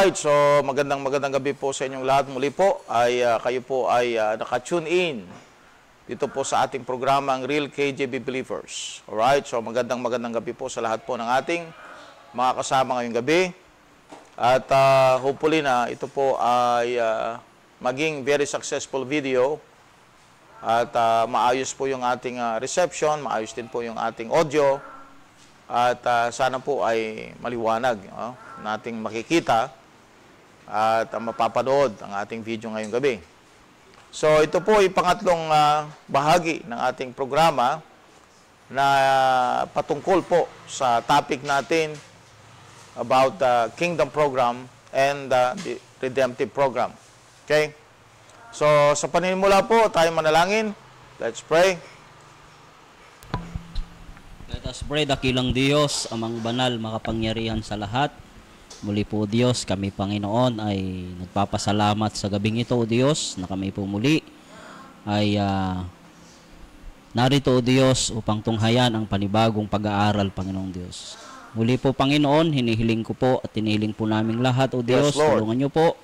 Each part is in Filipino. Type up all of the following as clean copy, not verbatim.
Alright, so magandang gabi po sa inyong lahat. Muli po ay kayo po ay naka-tune in dito po sa ating programa ang Real KJB Believers. Alright, so magandang gabi po sa lahat po ng ating mga kasama ngayong gabi. At hopefully na ito po ay maging very successful video. At maayos po yung ating reception, maayos din po yung ating audio. At sana po ay maliwanag nating makikita at mapapanood ang ating video ngayong gabi. So ito po ay pangatlong bahagi ng ating programa na patungkol po sa topic natin about the Kingdom Program and the Redemptive Program. Okay? So sa panimula po, tayo manalangin. Let's pray. Let us pray. Dakilang Diyos, amang banal, makapangyarihan sa lahat. Muli po, Diyos, kami, Panginoon, ay nagpapasalamat sa gabing ito, O Diyos, na kami po muli ay narito, O Diyos, upang tunghayan ang panibagong pag-aaral, Panginoong Diyos. Muli po, Panginoon, hinihiling ko po at hinihiling po naming lahat, O Diyos, yes, tulungan niyo po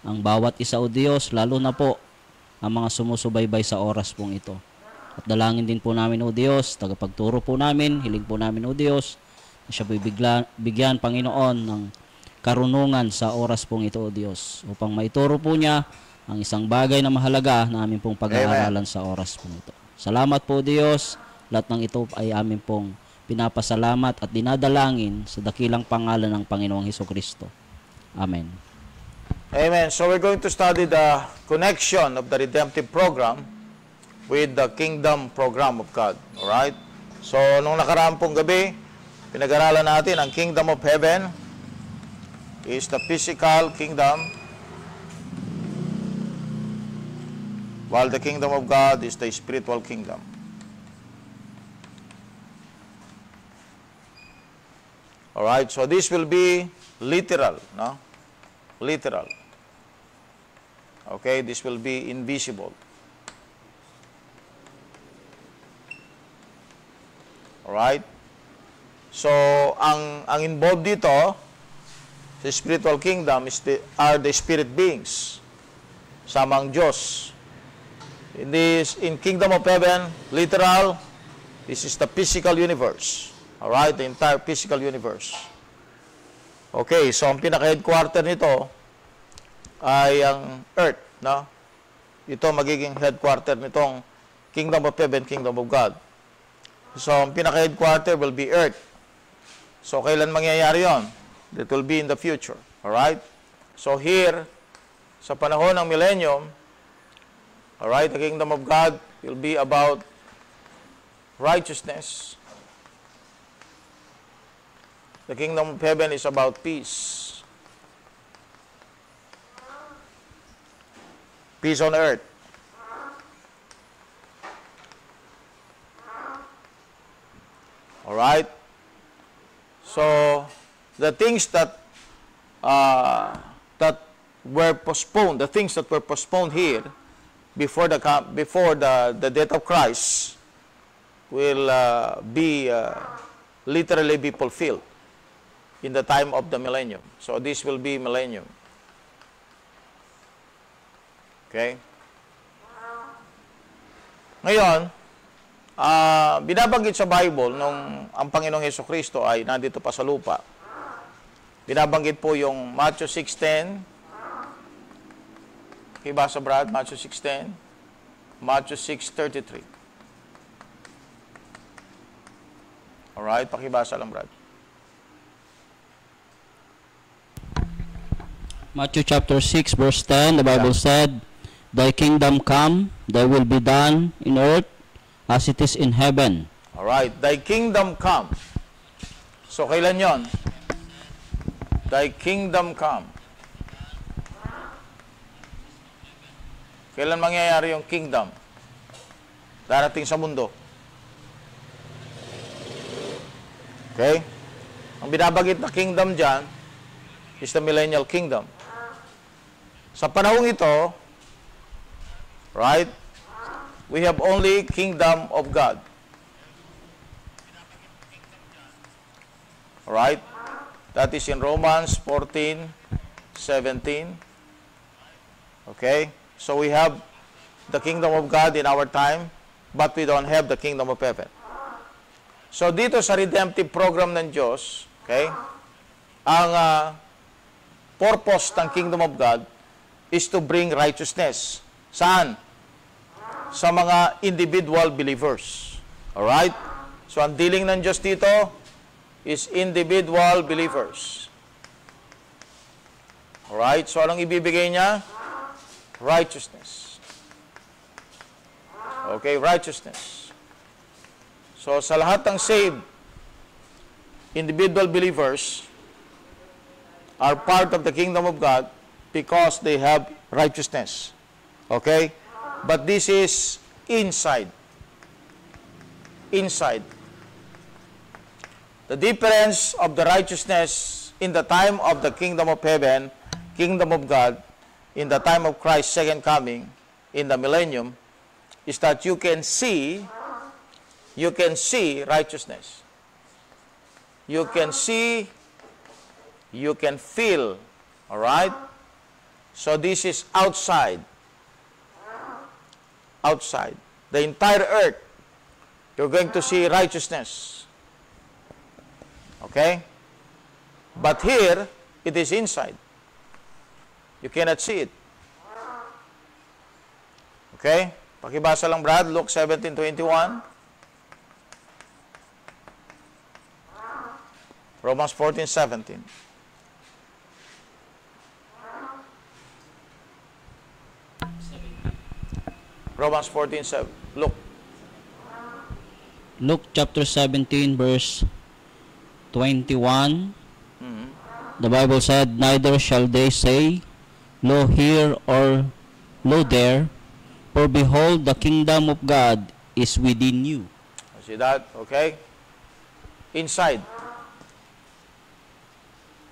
ang bawat isa, O Diyos, lalo na po ang mga sumusubaybay sa oras pong ito. At dalangin din po namin, O Diyos, tagapagturo po namin, hiling po namin, O Diyos, na siya po bigyan, Panginoon, ng karunungan sa oras pong ito, O Diyos, upang maituro po niya ang isang bagay na mahalaga na amin pong pag-aaralan sa oras pong ito. Salamat po, Diyos, lahat ng ito ay amin pong pinapasalamat at dinadalangin sa dakilang pangalan ng Panginoong Hesukristo. Amen. Amen. So we're going to study the connection of the redemptive program with the kingdom program of God. Alright? So, nung nakaraan pong gabi, pinag-aralan natin ang kingdom of heaven is the physical kingdom, while the kingdom of God is the spiritual kingdom. Alright, so this will be literal, no? Literal. Okay, this will be invisible. Alright? So, ang involved dito sa spiritual kingdom are the spirit beings. Samang Diyos. In kingdom of heaven, literal, this is the physical universe. Alright? The entire physical universe. Okay, so ang pinaka-headquarter nito ay ang earth, no? Ito magiging headquarter nitong kingdom of heaven, kingdom of God. So, ang pinaka-headquarter will be earth. So, kailan mangyayari yon? That will be in the future. Alright? So, here, sa panahon ng millennium, alright, the kingdom of God will be about righteousness. The kingdom of heaven is about peace. Peace on earth. Alright? So, the things that were postponed, the things that were postponed here before the death of Christ will literally be fulfilled in the time of the millennium. So, this will be millennium. Okay? Ngayon, binabanggit sa Bible nung ang Panginoong Hesukristo ay nandito pa sa lupa. Binabanggit po yung Matthew 6:10. Ibasa, Brad, Matthew 6:10. Matthew 6:33. Alright, pakibasa lang, Brad. Matthew chapter 6 verse 10, the Bible said, Thy kingdom come, thy will be done in earth as it is in heaven. Alright, thy kingdom come. So, kailan yon? Thy kingdom come. Kailan mangyayari yung kingdom? Darating sa mundo. Okay? Ang binabagit na kingdom dyan is the millennial kingdom. Sa panahong ito, right, we have only kingdom of God. Right? That is in Romans 14:17. Okay? So we have the kingdom of God in our time, but we don't have the kingdom of heaven. So dito sa redemptive program ng Diyos, okay, ang purpose ng kingdom of God is to bring righteousness. Saan? Sa mga individual believers. Alright? So ang dealing ng Diyos dito is individual believers. Alright? So anong ibibigay niya? Righteousness. Okay, righteousness. So sa lahat ng saved individual believers are part of the kingdom of God because they have righteousness. Okay? But this is inside. Inside. The difference of the righteousness in the time of the kingdom of heaven, kingdom of God, in the time of Christ's second coming, in the millennium, is that you can see righteousness. You can see, you can feel, all right? So this is outside. Outside. The entire earth, you're going to see righteousness. Okay? But here, it is inside. You cannot see it. Okay? Pakibasa lang, Brad, Luke 17:21. Romans 14:17. Romans 14:7. Look. Luke chapter 17 verse 21. The Bible said, neither shall they say, lo here or lo there, for behold, the kingdom of God is within you. See that? Okay? Inside.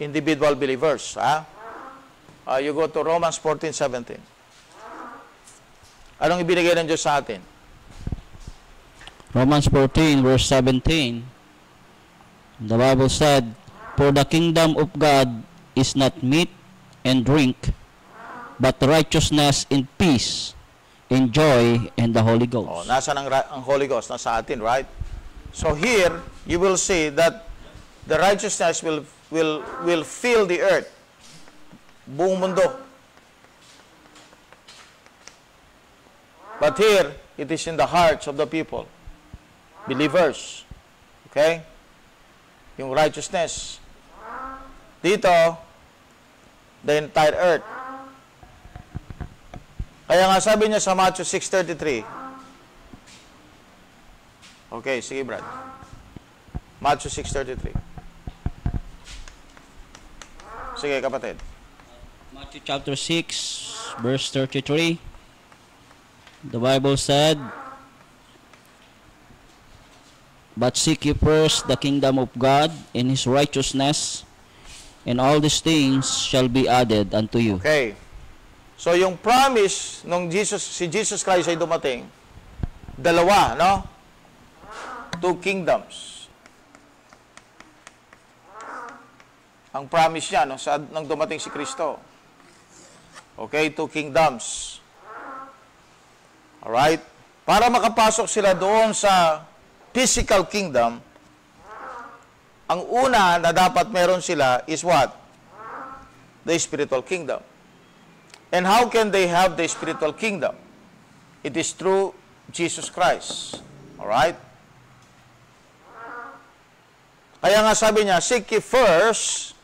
Individual believers. You go to Romans 14:17. Anong ibinigay ng Diyos sa atin? Romans 14 verse 17. The Bible said, for the kingdom of God is not meat and drink, but righteousness and peace and joy in the Holy Ghost. Oh, nasa ang Holy Ghost? Nasa atin, right? So here, you will see that the righteousness will fill the earth. Buong mundo. But here, it is in the hearts of the people. Believers. Okay? Yung righteousness. Dito, the entire earth. Kaya nga sabi niya sa Matthew 6:33. Okay, sige Brad. Matthew 6:33. Sige kapatid. Matthew chapter 6 verse 33. The Bible said, but seek ye first the kingdom of God and His righteousness, and all these things shall be added unto you. Okay. So yung promise nung si Jesus Christ ay dumating, dalawa, no? Two kingdoms. Ang promise niya, no, nang dumating si Kristo. Okay, two kingdoms. Alright? Para makapasok sila doon sa physical kingdom, ang una na dapat meron sila is what? The spiritual kingdom. And how can they have the spiritual kingdom? It is through Jesus Christ. Alright? Kaya nga sabi niya, seek ye first.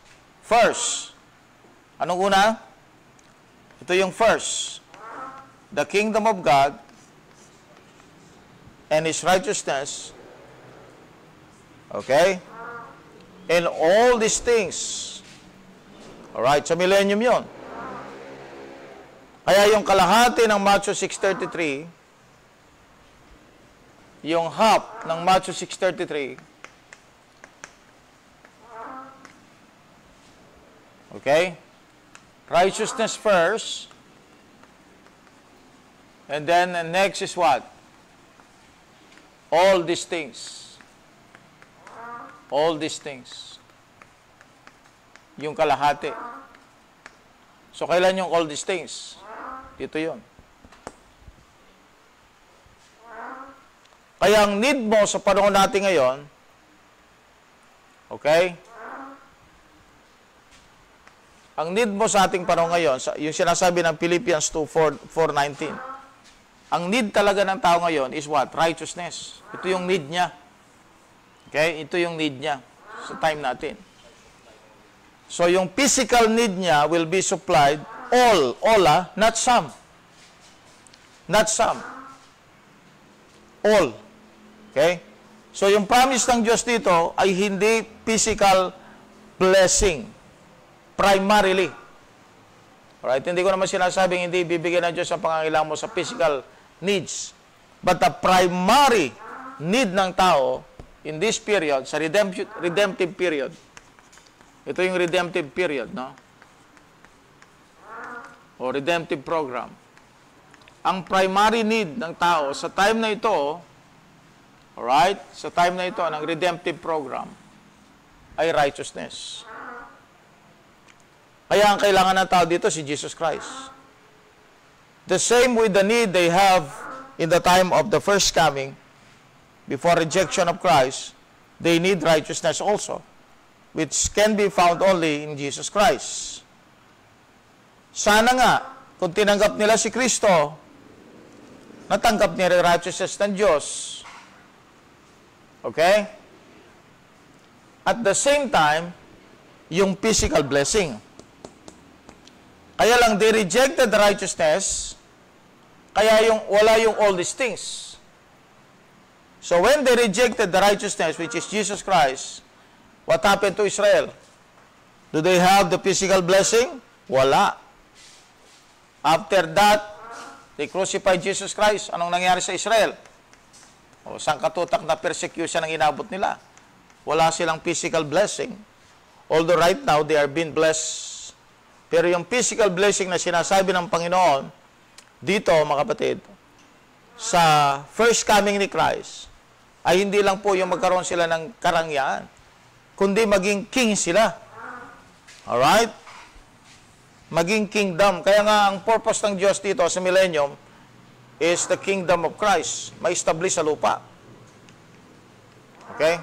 Anong una? Ito yung first. The kingdom of God and His righteousness. Okay? And all these things. Alright, sa millennium yon. Kaya yung kalahati ng Matthew 6:33, yung half ng Matthew 6:33, okay? Righteousness first, and then the next is what? All these things. All these things. Yung kalahati. So, kailan yung all these things? Ito yun. Kaya ang need mo sa panahon natin ngayon, okay? Ang need mo sa ating panahon ngayon, yung sinasabi ng Philippians 2:4-19, ang need talaga ng tao ngayon is what? Righteousness. Ito yung need niya. Okay? Ito yung need niya sa time natin. So, yung physical need niya will be supplied all, not some. Not some. All. Okay? So, yung promise ng Diyos dito ay hindi physical blessing. Primarily. Alright? Hindi ko naman sinasabing hindi bibigyan ng Diyos ang pangangailangan mo sa physical needs. But the primary need ng tao in this period, sa redemptive period, ito yung redemptive period, no? O redemptive program. Ang primary need ng tao sa time na ito, alright, sa time na ito ng redemptive program, ay righteousness. Kaya ang kailangan ng tao dito si Jesus Christ. The same with the need they have in the time of the first coming, before rejection of Christ, they need righteousness also, which can be found only in Jesus Christ. Sana nga, kung tinanggap nila si Kristo, natanggap nila righteousness ng Diyos. Okay? At the same time, yung physical blessing. Kaya lang, they rejected the righteousness Kaya wala yung all these things. So when they rejected the righteousness, which is Jesus Christ, what happened to Israel? Do they have the physical blessing? Wala. After that, they crucified Jesus Christ. Anong nangyari sa Israel? O, sangkatutak na persecution ang inabot nila. Wala silang physical blessing. Although right now, they are being blessed. Pero yung physical blessing na sinasabi ng Panginoon, dito, mga kapatid, sa first coming ni Christ, ay hindi lang po yung magkaroon sila ng karangyaan, kundi maging king sila. Alright? Maging kingdom. Kaya nga, ang purpose ng Diyos dito sa millennium is the kingdom of Christ. Ma-establish sa lupa. Okay?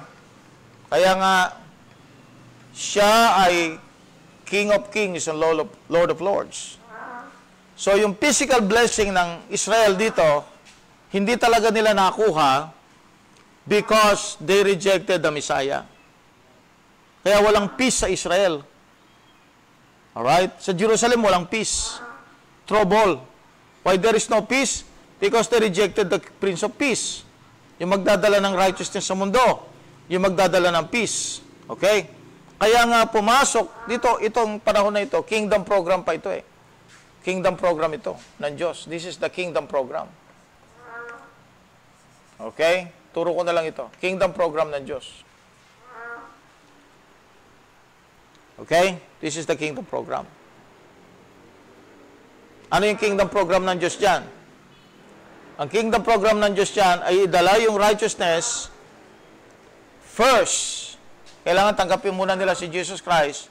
Kaya nga, siya ay King of Kings and Lord of Lords. So, yung physical blessing ng Israel dito, hindi talaga nila nakuha because they rejected the Messiah. Kaya walang peace sa Israel. Alright? Sa Jerusalem, walang peace. Trouble. Why there is no peace? Because they rejected the Prince of Peace. Yung magdadala ng righteousness sa mundo. Yung magdadala ng peace. Okay? Kaya nga pumasok dito, itong panahon na ito, kingdom program pa ito eh. Kingdom program ito ng Diyos. This is the kingdom program. Okay? Turo ko na lang ito. Kingdom program ng Diyos. Okay? This is the kingdom program. Ano yung kingdom program ng Diyos dyan? Ang kingdom program ng Diyos dyan ay idala yung righteousness first. Kailangan tanggapin muna nila si Jesus Christ.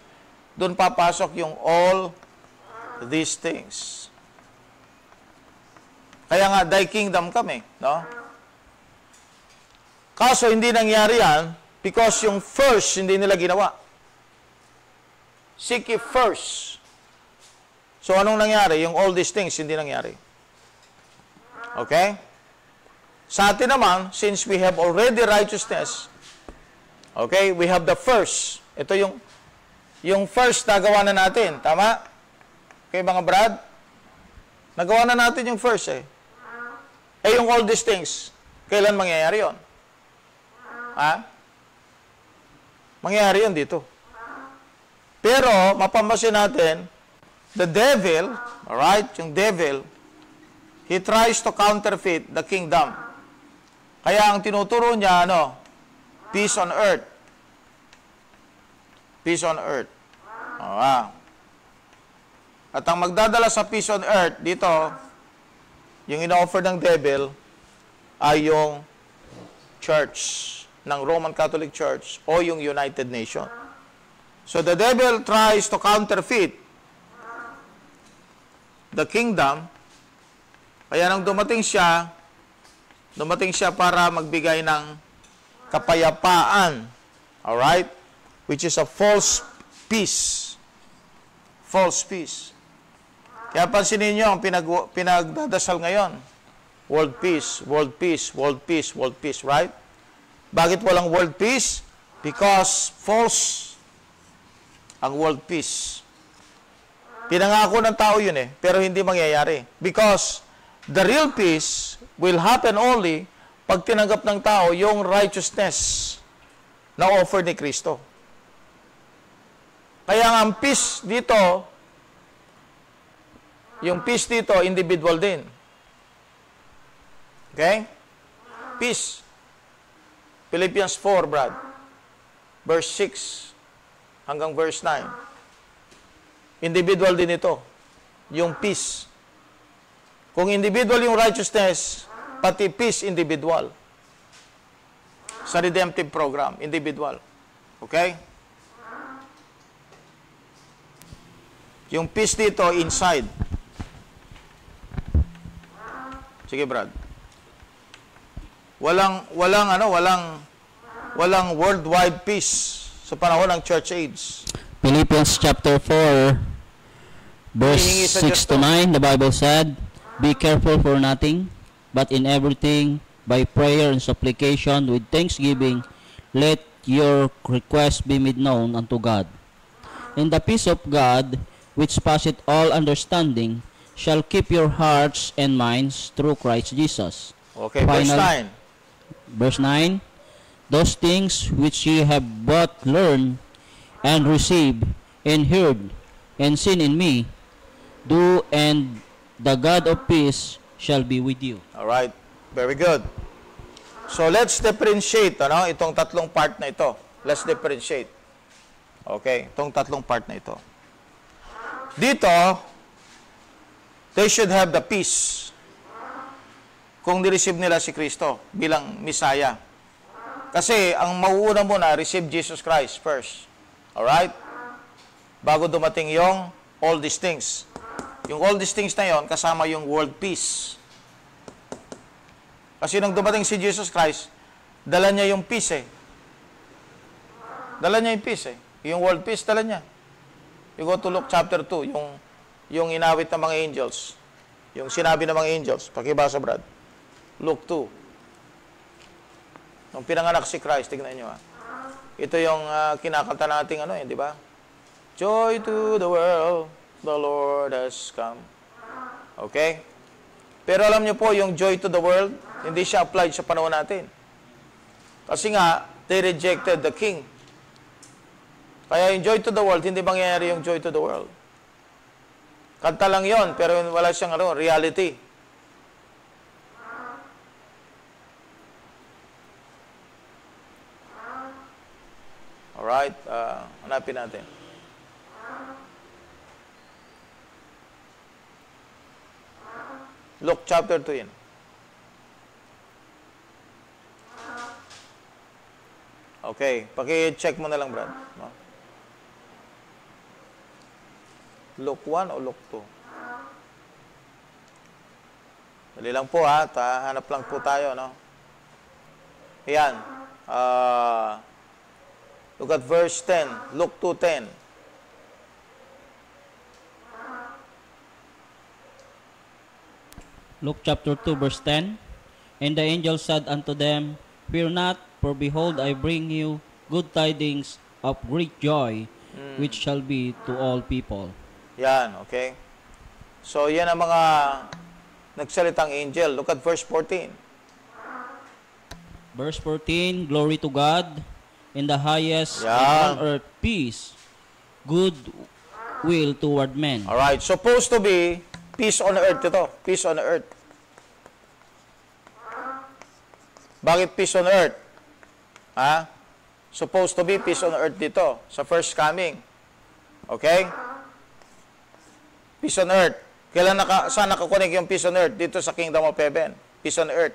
Doon papasok yung all these things. Kaya nga, thy kingdom kami. No? Kaso hindi nangyari yan because yung first hindi nila ginawa. Seek ye first. So, anong nangyari? Yung all these things, hindi nangyari. Okay? Sa atin naman, since we have already righteousness, okay, we have the first. Ito yung first nagawa na natin. Tama? Okay, mga brad? Nagawa na natin yung first eh. Eh, yung all these things, kailan mangyayari yon? Ha? Mangyayari yon dito. Pero, mapamasin natin, the devil, alright, yung devil, he tries to counterfeit the kingdom. Kaya ang tinuturo niya, peace on earth. Peace on earth. At ang magdadala sa peace on earth, dito, yung ino-offer ng devil, ay yung church ng Roman Catholic Church o yung United Nation. So the devil tries to counterfeit the kingdom. Kaya nang dumating siya para magbigay ng kapayapaan. Alright? Which is a false peace. False peace. Kaya pansinin nyo ang pinagdadasal ngayon. World peace, world peace, world peace, world peace, right? Bakit walang world peace? Because false ang world peace. Pinangako ng tao yun eh, pero hindi mangyayari. Because the real peace will happen only pag tinanggap ng tao yung righteousness na offer ni Kristo. Kaya ang peace dito, yung peace dito, individual din. Okay? Peace. Philippians 4, Brad. Verse 6 hanggang verse 9. Individual din ito. Yung peace. Kung individual yung righteousness, pati peace individual. Sa redemptive program, individual. Okay? Yung peace dito, inside. Sige, Brad. Walang worldwide peace sa panahon ng church age. Philippians chapter 4, verse 6 to 9, the Bible said, "Be careful for nothing, but in everything, by prayer and supplication, with thanksgiving, let your requests be made known unto God. And the peace of God, which passeth all understanding, shall keep your hearts and minds through Christ Jesus. Okay, verse Final- 9. Verse 9, those things which ye have both learned and received and heard and seen in me, do, and the God of peace shall be with you. All right. Very good. So let's differentiate itong tatlong part na ito. Let's differentiate. Okay, itong tatlong part na ito. Dito, they should have the peace kung nireceive nila si Kristo bilang Messiah. Kasi ang mauuna muna, receive Jesus Christ first. Alright? Bago dumating yung all these things. Yung all these things na yon kasama yung world peace. Kasi nung dumating si Jesus Christ, dala niya yung peace eh. Dala niya yung peace eh. Yung world peace, dala niya. You go to Luke chapter 2, yung inawit ng mga angels. Yung sinabi ng mga angels. Pakibasa, Brad. Luke 2. Nung pinanganak si Christ, tignan nyo Ito yung kinakanta nating di ba? Joy to the world, the Lord has come. Okay? Pero alam nyo po, yung joy to the world, hindi siya applied sa panahon natin. Kasi nga, they rejected the King. Kaya yung joy to the world, hindi mangyayari yung joy to the world. Kanta lang yon, pero wala siyang reality. Alright, hanapin natin. Luke chapter 2 yun. Okay, paki-check mo na lang, Brad. Luke 1 o Luke 2? Dali lang po hanap lang po tayo, Ayan. Look at verse 10, Luke 2:10. Luke chapter 2 verse 10, and the angel said unto them, fear not, for behold, I bring you good tidings of great joy, which shall be to all people. Yan, okay? So, yan ang mga nagsalitang angel. Look at verse 14. Verse 14, glory to God in the highest, Yan. and on earth peace, good will toward men. Alright, supposed to be peace on earth ito. Peace on earth. Bakit peace on earth? Supposed to be peace on earth dito, sa first coming. Okay? Peace on earth. Saan nakakunik yung peace on earth? Dito sa kingdom of heaven. Peace on earth.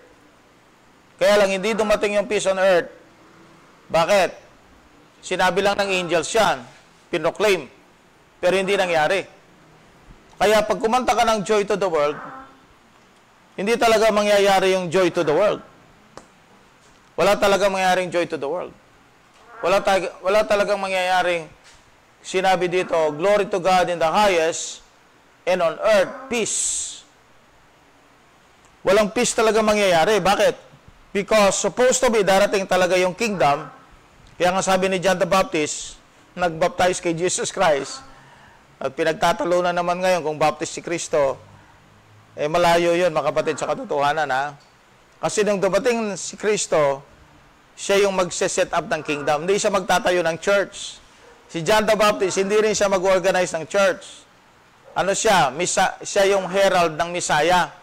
Kaya lang, hindi dumating yung peace on earth. Bakit? Sinabi lang ng angels yan. Pinoclaim. Pero hindi nangyari. Kaya pag kumanta ka ng joy to the world, hindi talaga mangyayari yung joy to the world. Wala talagang mangyayaring joy to the world. Wala talagang mangyayaring sinabi dito, glory to God in the highest, and on earth, peace. Walang peace talaga mangyayari. Bakit? Because supposed to be, darating talaga yung kingdom. Kaya nga sabi ni John the Baptist, nagbaptize kay Jesus Christ, at pinagtatalunan naman ngayon kung baptist si Kristo, malayo yun, mga kapatid, sa katotohanan, Kasi nung dumating si Kristo, siya yung magse-set up ng kingdom. Hindi siya magtatayo ng church. Si John the Baptist, hindi rin siya mag-organize ng church. Ano siya? Siya yung herald ng Messiah.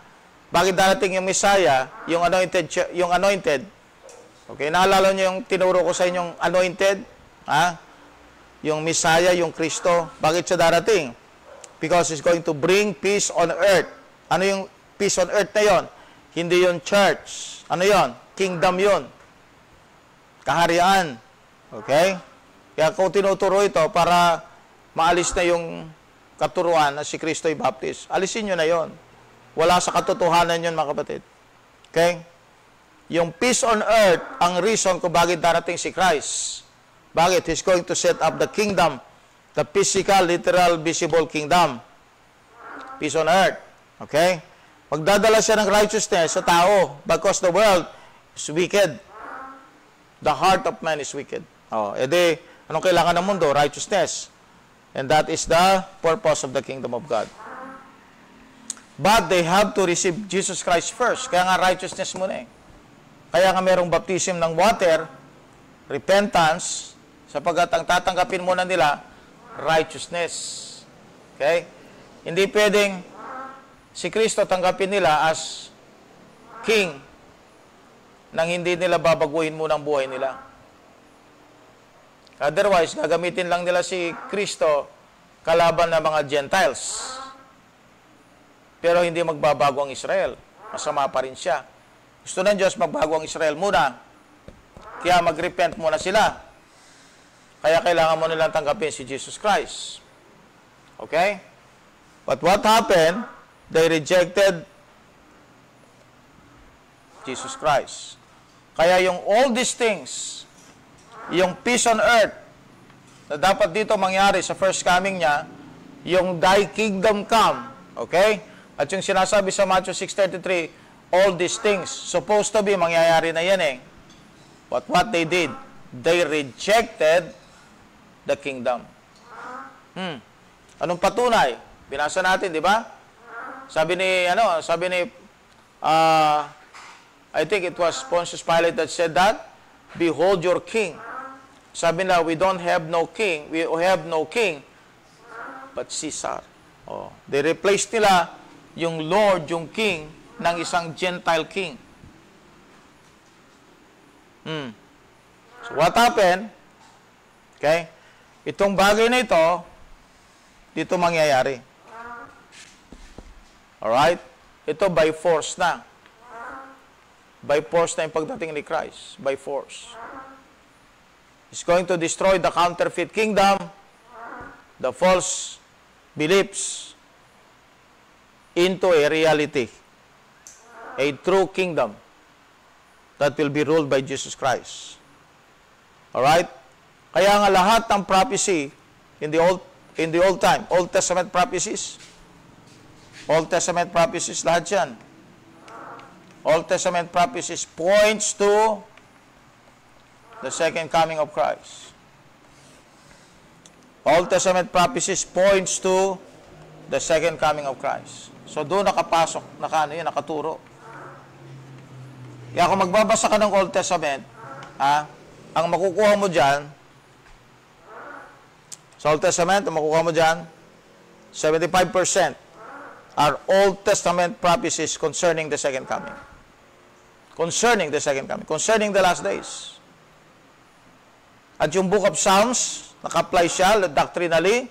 Bakit darating yung Messiah? Yung anointed. Okay, naalala niyo yung tinuro ko sa inyong anointed? Yung Messiah, yung Kristo. Bakit siya darating? Because He's going to bring peace on earth. Ano yung peace on earth na yon? Hindi yon church. Ano yon? Kingdom yon. Kaharian. Okay? Kaya ko tinuturo ito para maalis na yung katuruan na si Kristo ay Baptist. Alisin nyo na yon. Wala sa katotohanan yun, mga kapatid. Okay? Yung peace on earth, ang reason kung bakit darating si Christ. Bakit? He's going to set up the kingdom. The physical, literal, visible kingdom. Peace on earth. Okay? Magdadala siya ng righteousness sa tao because the world is wicked. The heart of man is wicked. Edi, anong kailangan ng mundo? Righteousness. And that is the purpose of the kingdom of God. But they have to receive Jesus Christ first. Kaya nga righteousness muna eh. Kaya nga merong baptism ng water, repentance, sapagkat ang tatanggapin muna nila, righteousness. Okay? Hindi pwedeng si Kristo tanggapin nila as king nang hindi nila babaguhin muna ang buhay nila. Otherwise, gagamitin lang nila si Kristo kalaban ng mga Gentiles. Pero hindi magbabago ang Israel. Masama pa rin siya. Gusto ng Diyos magbago ang Israel muna. Kaya mag-repent muna sila. Kaya kailangan mo nilang tanggapin si Jesus Christ. Okay? But what happened? They rejected Jesus Christ. Kaya yung all these things, yung peace on earth, na dapat dito mangyari sa first coming niya, yung thy kingdom come. Okay? At yung sinasabi sa Matthew 6:33, all these things, supposed to be, mangyayari na yan eh. But what they did, they rejected the kingdom. Anong patunay? Binasa natin, di ba? Sabi ni, I think it was Pontius Pilate that said that, behold your king. Sabi na, we don't have no king, we have no king, but Caesar. Oh, they replaced nila yung Lord, yung king, ng isang Gentile king. So what happened? Okay? Itong bagay na ito, dito mangyayari. Alright? Ito by force na. By force na yung pagdating ni Christ. By force. He's going to destroy the counterfeit kingdom, the false beliefs, into a reality. A true kingdom that will be ruled by Jesus Christ. Alright? Kaya nga lahat ng prophecy in the old time, Old Testament prophecies, lahat yan. Old Testament prophecies points to the second coming of Christ. Old Testament prophecies points to the second coming of Christ. So doon nakapasok, nakaturo. Kaya kung magbabasa ka ng Old Testament, ang makukuha mo dyan, sa Old Testament, ang makukuha mo dyan, 75% are Old Testament prophecies concerning the second coming. Concerning the second coming. Concerning the last days. At yung Book of Psalms, naka-apply siya doctrinally.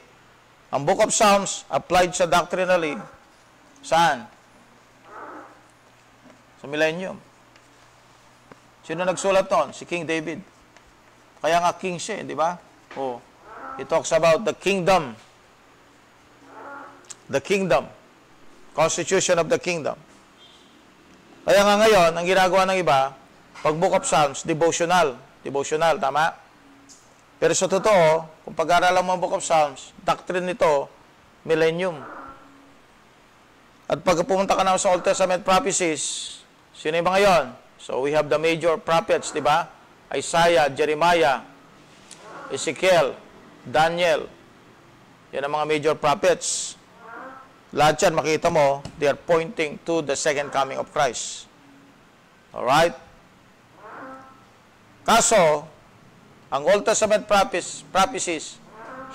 Ang Book of Psalms, applied siya doctrinally. Saan? Sa millennium. Sino nagsulat nun? Si King David. Kaya nga king siya, di ba? Oh. He talks about the kingdom. The kingdom. Constitution of the kingdom. Kaya nga ngayon, ang ginagawa ng iba, pag Book of Psalms, devotional. Devotional, tama? Pero sa totoo, kung pag-aaralan mo ang Book of Psalms, doctrine nito, millennium. At pag pumunta ka na sa Old Testament prophecies, sino yung mga yon? So we have the major prophets, di ba? Isaiah, Jeremiah, Ezekiel, Daniel. Yan ang mga major prophets. Lahat yan, makita mo, they are pointing to the second coming of Christ. Alright? Kaso, ang Old Testament prophecies,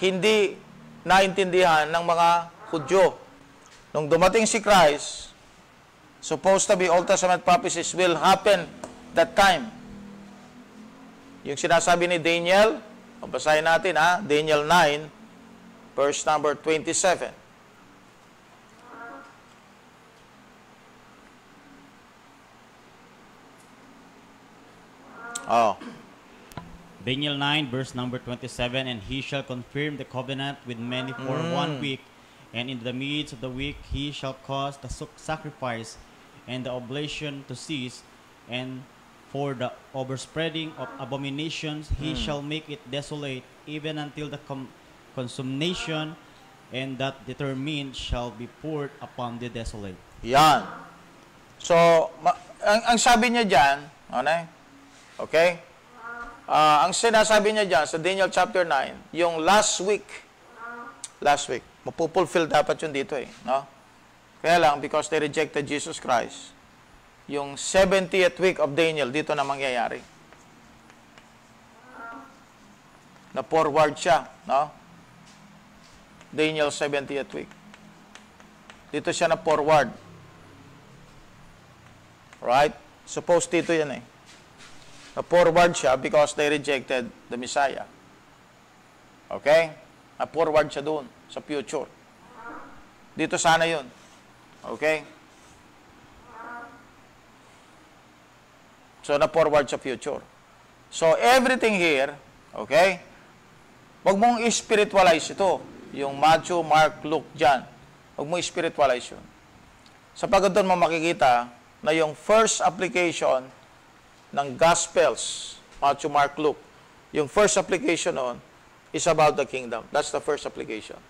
hindi naintindihan ng mga Hudyo. Nung dumating si Christ, supposed to be Old Testament prophecies will happen that time. Yung sinasabi ni Daniel, basahin natin Daniel 9, verse number 27. Oh. Daniel 9, verse number 27, and he shall confirm the covenant with many for 1 week, and in the midst of the week he shall cause the sacrifice and the oblation to cease, and for the overspreading of abominations he shall make it desolate, even until the consummation, and that determined shall be poured upon the desolate. Yan. So, ang sabi niya dyan, okay? Ang sinasabi niya dyan sa Daniel chapter 9, yung last week, mapupulfill dapat yun dito no? Kaya lang, because they rejected Jesus Christ, yung 70th week of Daniel, dito na mangyayari. Na forward siya, no? Daniel 70th week. Dito siya na forward. Right? Suppose dito yan eh. Na forward siya because they rejected the Messiah. Okay? Na forward siya doon sa future. Dito sana yun. Okay? So, na-forward sa future. So, everything here, okay? Huwag mong spiritualize ito. Yung Matthew, Mark, Luke, John. Huwag mong spiritualize yun. Sapagkat doon mo makikita na yung first application ng Gospels, Matthew, Mark, Luke, yung first application noon is about the kingdom. That's the first application.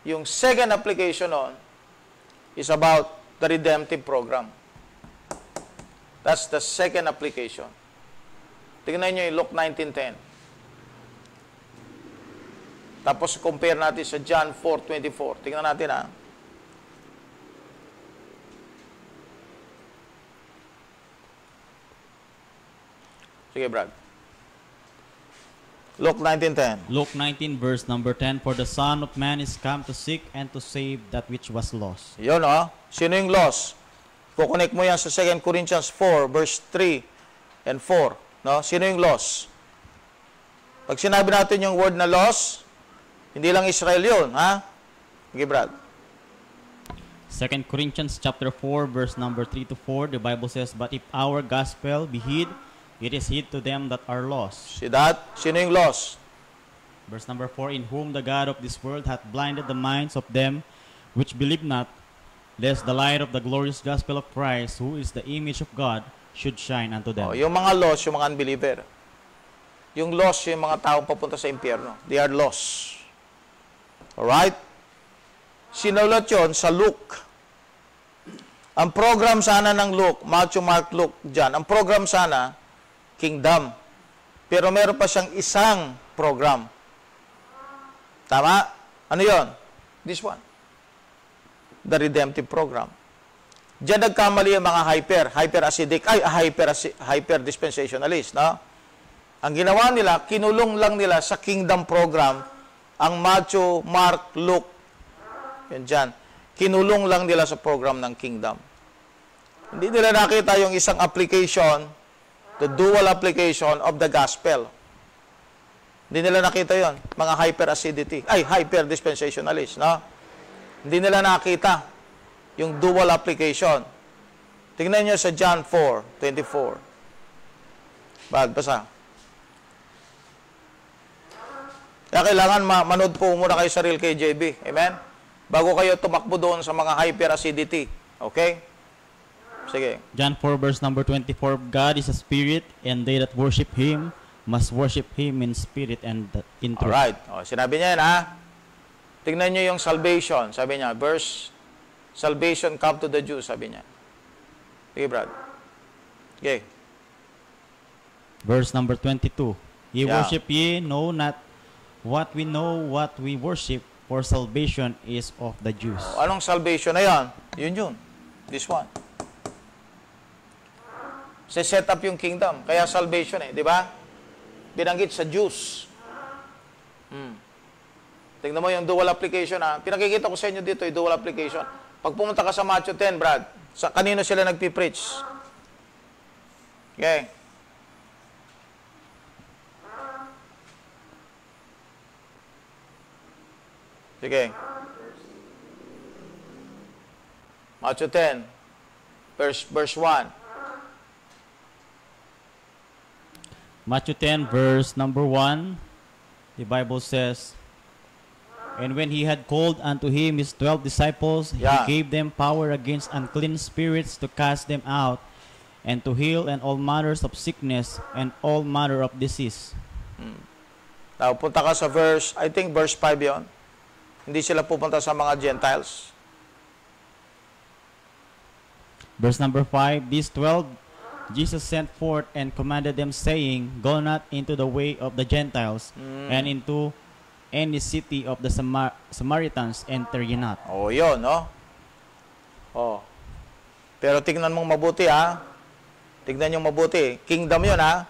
Yung second application noon is about the redemptive program. That's the second application. Tingnan nyo yung Luke 19:10. Tapos compare natin sa John 4:24. Tingnan natin ha. Sige, Brad. Luke 19:10. Luke 19 verse number 10, for the Son of Man is come to seek and to save that which was lost. Yun, oh. Sino yung lost? Kukonek mo yan sa 2 Corinthians 4, verse 3 and 4. No? Sino yung lost? Pag sinabi natin yung word na lost, hindi lang Israel yun, ha? Okay, Brad. 2 Corinthians chapter 4 verse number 3 to 4, the Bible says, but if our gospel be hid, it is hid to them that are lost. See that? Sino yung lost? Verse number 4, in whom the God of this world hath blinded the minds of them which believe not, lest the light of the glorious gospel of Christ, who is the image of God, should shine unto them. Oh, yung mga lost, yung mga unbeliever. Yung lost, yung mga taong papunta sa impyerno. They are lost. Alright? Sinulat yun sa Luke. Ang program sana ng Luke, Matthew, Mark, Luke, John, ang program sana, kingdom. Pero meron pa siyang isang program. Tama? Ano yon? This one. The redemptive program. Diyan nagkamali ang mga hyper dispensationalist, no? Ang ginawa nila, kinulong lang nila sa kingdom program ang Matthew, Mark, Luke, yan dyan. Kinulong lang nila sa program ng kingdom. Hindi nila nakita yung isang application, the dual application of the gospel. Hindi nila nakita yon, mga hyper dispensationalist, no? Hindi nila nakita yung dual application. Tingnan nyo sa John 4:24. Basa. Kaya kailangan manood po muna kayo sa Real KJB. Amen? Bago kayo tumakbo doon sa mga hyperacidity. Okay? Sige. John 4 verse number 24, God is a spirit, and they that worship Him must worship Him in spirit and in truth. Alright. O, sinabi niya yan, ha? Tingnan niyo yung salvation. Sabi niya, verse, salvation come to the Jews, sabi niya. Okay, Brad. Okay. Verse number 22, ye Yeah. worship ye, know not what we know, what we worship, for salvation is of the Jews. O, anong salvation na yan? Yun. This one. Set up yung kingdom. Kaya salvation di ba? Binanggit sa Jews. Tingnan mo yung dual application, ha? Pinakikita ko sa inyo dito yung dual application. Pag pumunta ka sa Matthew 10, Brad, kanino sila nagpipreach? Okay. Sige. Matthew 10, verse 1. Matthew 10 verse number 1, the Bible says, and when he had called unto him his 12 disciples, Yeah. he gave them power against unclean spirits to cast them out, and to heal and all manners of sickness and all manner of disease. Now, punta ka sa verse, I think verse 5 yon. Hindi sila pupunta sa mga Gentiles. Verse number 5, these 12 Jesus sent forth and commanded them, saying, go not into the way of the Gentiles, and into any city of the Samaritans enter ye not. O, yun, no? Oh. Pero tingnan mong mabuti, ha? Tingnan nyo mabuti. Kingdom yun, ha?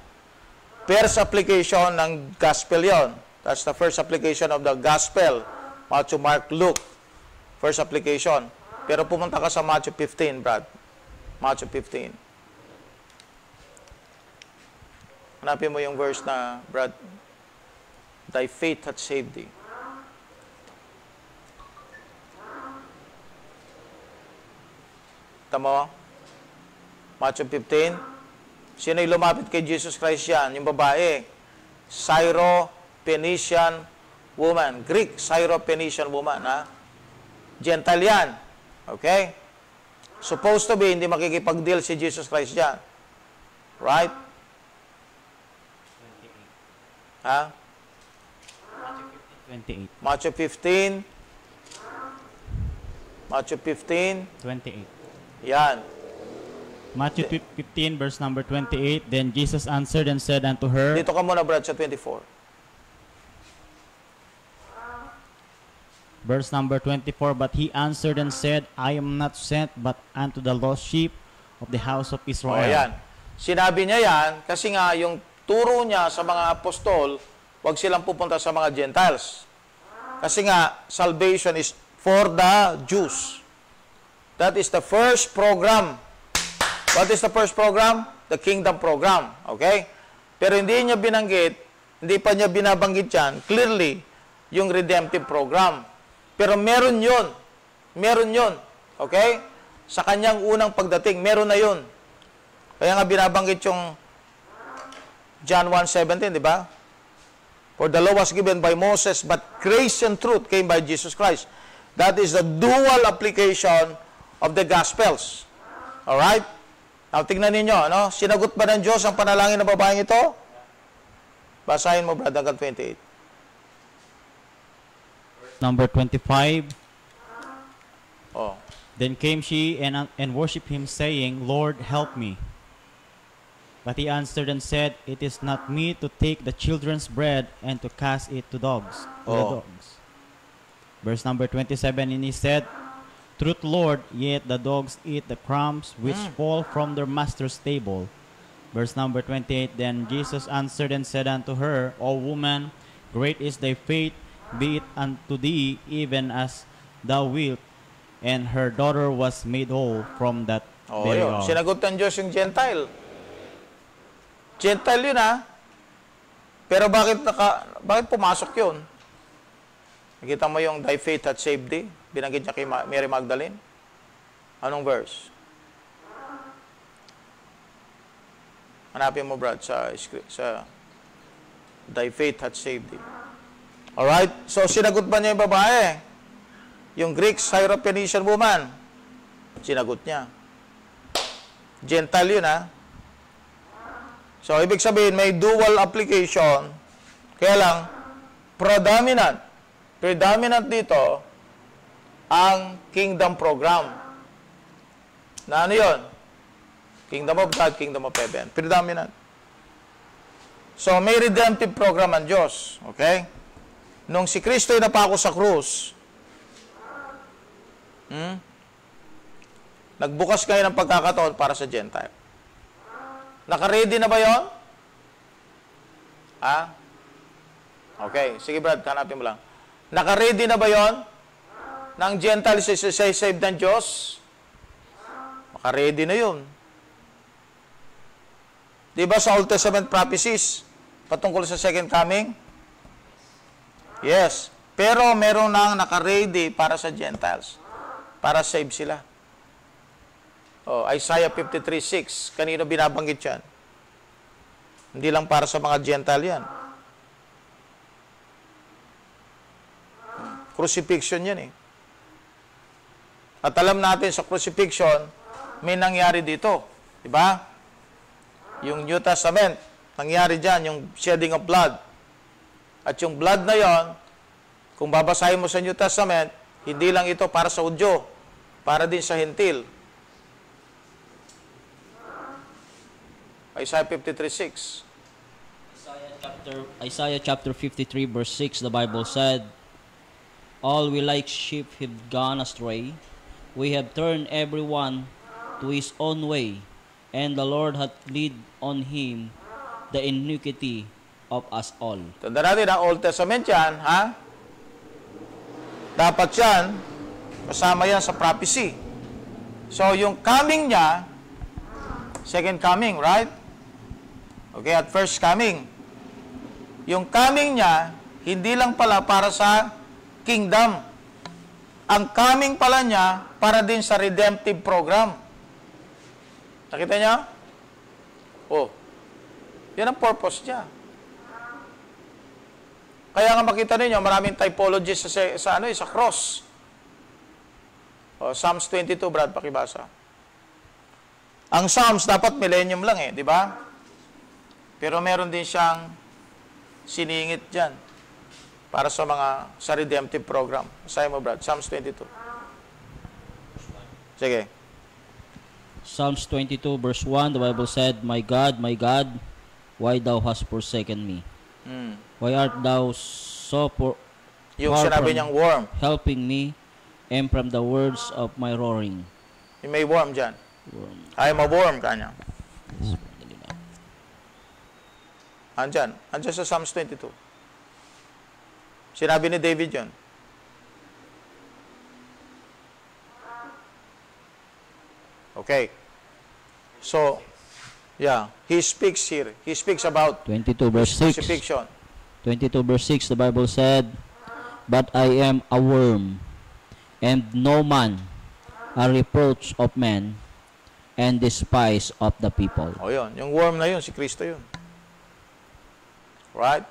First application ng gospel yon. That's the first application of the gospel. Matthew, Mark, Luke. First application. Pero pumunta ka sa Matthew 15, Brad. Matthew 15. Hanapin mo yung verse na, Brad, thy faith hath saved thee. Tama? Matthew 15. Sino yung lumapit kay Jesus Christ yan? Yung babae. Syro-Phoenician woman. Greek, Syro-Phoenician woman. Ha? Gentile yan. Okay? Supposed to be, hindi makikipag-deal si Jesus Christ dyan. Right? Ha? 28. Matthew 15. Matthew 15. 28. Yan. Matthew 15, verse number 28. Then Jesus answered and said unto her, Dito ka muna, Brad, sa 24. verse number 24, But he answered and said, I am not sent but unto the lost sheep of the house of O, Israel. yan. Sinabi niya yan kasi nga yung turo niya sa mga apostol, wag silang pupunta sa mga Gentiles. Kasi nga, salvation is for the Jews. That is the first program. What is the first program? The kingdom program. Okay? Pero hindi niya binanggit, hindi pa niya binabanggit yan, clearly, yung redemptive program. Pero meron yun. Meron yun. Okay? Sa kanyang unang pagdating, meron na yun. Kaya nga binabanggit yung John 1:17, di ba? For the law was given by Moses, but grace and truth came by Jesus Christ. That is the dual application of the Gospels. Alright? Now, tingnan ninyo, ano? Sinagot ba ng Diyos ang panalangin ng babaeng ito? Basahin mo, brad, hanggang 28. Number 25. Oh. Then came she and worshipped him, saying, Lord, help me. But he answered and said, It is not meet to take the children's bread and to cast it to dogs. To the Oh. dogs. Verse number 27, and he said, Truth, Lord, yet the dogs eat the crumbs which fall from their master's table. Verse number 28, Then Jesus answered and said unto her, O woman, great is thy faith, be it unto thee even as thou wilt. And her daughter was made whole from that Oh, very yun. hour. Sinagot ng Diyos yung Gentile. Gentile yun, ha? Pero bakit pumasok yun? Nakita mo yung thy faith hath saved thee? Binanggit niya kay Mary Magdalene. Anong verse? Hanapin mo, Brad, sa thy faith hath saved thee. Alright? So, sinagot ba niya yung babae? Yung Greek Syrophoenician woman. Sinagot niya. Gentile yun, ha? So, ibig sabihin, may dual application. Kaya lang, predominant dito, ang kingdom program. Na ano yun? Kingdom of God, kingdom of heaven. Predominant. So, may redemptive program ang Diyos. Okay? Nung si Kristo ay napako sa krus, nagbukas kayo ng pagkakataon para sa Gentile. Naka-ready na ba yun? Ha? Okay. Sige, Brad, hanapin mo lang. Naka-ready na ba yun? Nang Gentile save ng Diyos? Naka-ready na yun. Diba sa Old Testament prophecies patungkol sa second coming? Yes. Pero meron nang naka-ready para sa Gentiles. Para save sila. Oh, Isaiah 53:6. Kanino binabanggit yan? Hindi lang para sa mga Gentile yan. Crucifixion yan eh. At alam natin sa crucifixion, may nangyari dito. Diba? Yung New Testament, nangyari dyan, yung shedding of blood. At yung blood na yon, kung babasahin mo sa New Testament, hindi lang ito para sa Hudyo, para din sa Hentil. Isaiah 53:6. Isaiah chapter 53 verse 6, the Bible said, All we like sheep have gone astray. We have turned everyone to his own way, and the Lord hath laid on him the iniquity of us all. Tanda natin, ang Old Testament yan, ha? Dapat yan, kasama yan sa prophecy. So, yung coming niya, second coming, right? Okay, at first coming. Yung coming niya, hindi lang pala para sa kingdom. Ang coming pala niya, para din sa redemptive program. Nakita niya? Oh, yan ang purpose niya. Kaya nga makita ninyo, maraming typologies sa cross. O, Psalms 22, Brad, pakibasa. Ang Psalms dapat millennium lang di ba? Pero meron din siyang siningit dyan para sa redemptive program. Masaya mo, Brad, Psalms 22. Sige. Psalms 22 verse 1, the Bible said, my God, why thou hast forsaken me? Why art thou so Yung far sinabi from niyang worm. helping me, and from the words of my roaring? Yung may worm dyan. Worm. Ay, ma-worm ka niya. Dali lang. Andyan sa Psalms 22. Sinabi ni David yun. Okay. So, yeah, he speaks here. He speaks about 22 verse 6. crucifixion. 22 verse 6, the Bible said, but I am a worm, and no man, a reproach of men, and despise of the people. O yun, yung worm na yun, si Kristo yun. Right?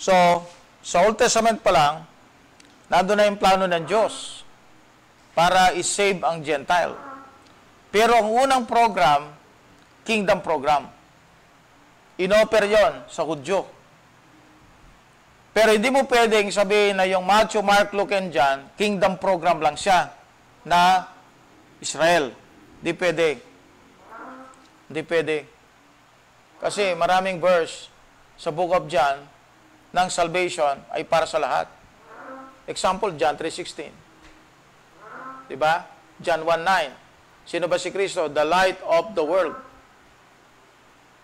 So, sa Old Testament pa lang, nandun na yung plano ng Diyos para i-save ang Gentile. Pero ang unang program, kingdom program. Inoffer yon sa Hudyo. Pero hindi mo pwedeng sabihin na yung Matthew, Mark, Luke, and John, kingdom program lang siya na Israel. Hindi pwede. Hindi pwede. Kasi maraming verse sa Book of John ng salvation ay para sa lahat. Example, John 3:16. Diba? John 1:9. Sino ba si Kristo? The light of the world.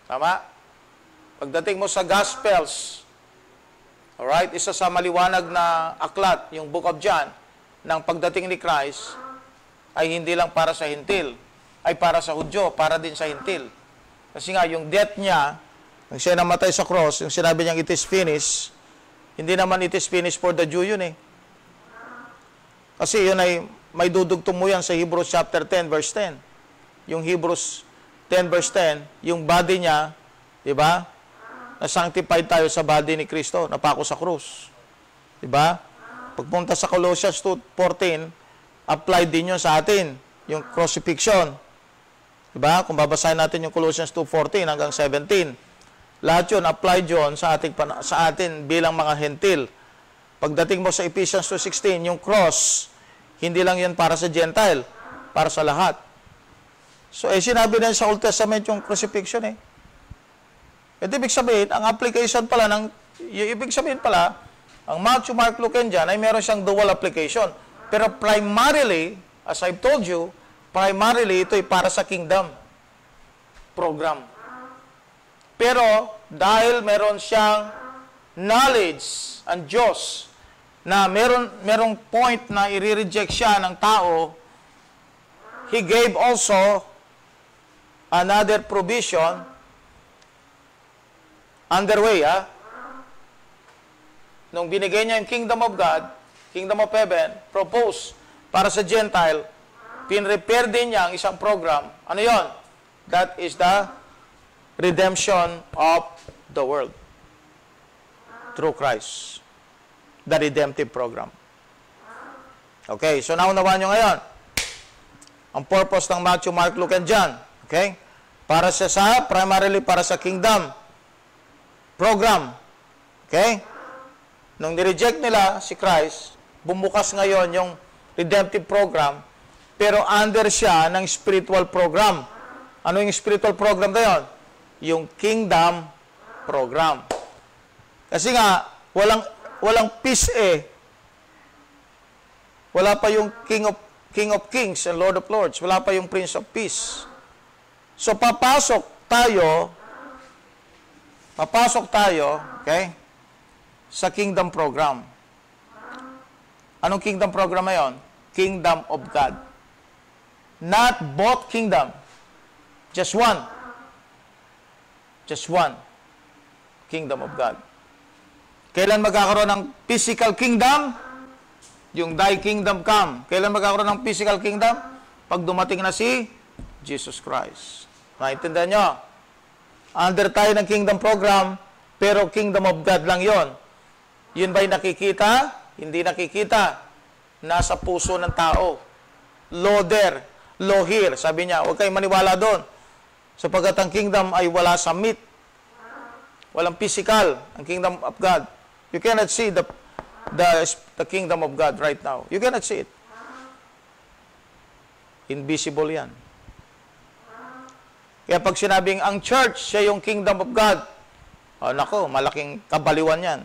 Tama? Pagdating mo sa Gospels, alright, isa sa maliwanag na aklat, yung Book of John, ng pagdating ni Christ, ay hindi lang para sa Hintil, ay para sa Hudyo, para din sa Hintil. Kasi nga, yung death niya, nang siya namatay sa cross, yung sinabi niyang it is finished, hindi naman it is finished for the Jew yun Kasi yun ay, may dudugtong mo yan sa Hebrews chapter 10, verse 10. Yung Hebrews 10, verse 10, yung body niya, di ba? Na-sanctified tayo sa body ni Kristo, napako sa krus. Di ba? Pagpunta sa Colossians 2:14, applied din yun sa atin, yung crucifixion. Di ba? Kung babasahin natin yung Colossians 2:14 hanggang 17, lahat yun, applied yun sa atin bilang mga hentil. Pagdating mo sa Ephesians 2:16, yung cross, hindi lang yan para sa Gentile, para sa lahat. So, sinabi na sa Old Testament yung crucifixion ibig sabihin, ang application pala ang Matthew, Mark, Luke, and John ay meron siyang dual application. Pero primarily, as I've told you, primarily ito ay para sa kingdom program. Pero, dahil meron siyang knowledge ang Diyos na merong point na i-reject siya ng tao, He gave also another provision underway, Nung binigay niya yung kingdom of God, kingdom of heaven, proposed para sa Gentile, pinrepair din niya ang isang program. Ano yon? That is the redemption of the world through Christ. The redemptive program. Okay, so naunawaan nyo ngayon ang purpose ng Matthew, Mark, Luke, and John. Okay? Primarily para sa kingdom program. Okay? Nung nireject nila si Christ, bumukas ngayon yung redemptive program, pero under siya ng spiritual program. Ano yung spiritual program na yun? Yung kingdom program. Kasi nga, walang peace Wala pa yung King of Kings and Lord of Lords. Wala pa yung Prince of Peace. So, papasok tayo, okay, sa kingdom program. Anong kingdom program na yun? Kingdom of God. Not both kingdom. Just one. Just one. Kingdom of God. Kailan magkakaroon ng physical kingdom? Yung thy kingdom come. Kailan magkakaroon ng physical kingdom? Pag dumating na si Jesus Christ. Naintindihan nyo? Under tayo ng kingdom program, pero kingdom of God lang yon. Yun ba'y nakikita? Hindi nakikita. Nasa puso ng tao. Law there, law here. Sabi niya, huwag kayong maniwala doon. Sapagkat ang kingdom ay wala sa meat. Walang physical, ang kingdom of God. You cannot see the kingdom of God right now. You cannot see it. Invisible yan. Kaya pag sinabing ang church, siya yung kingdom of God, oh, nako, malaking kabaliwan yan.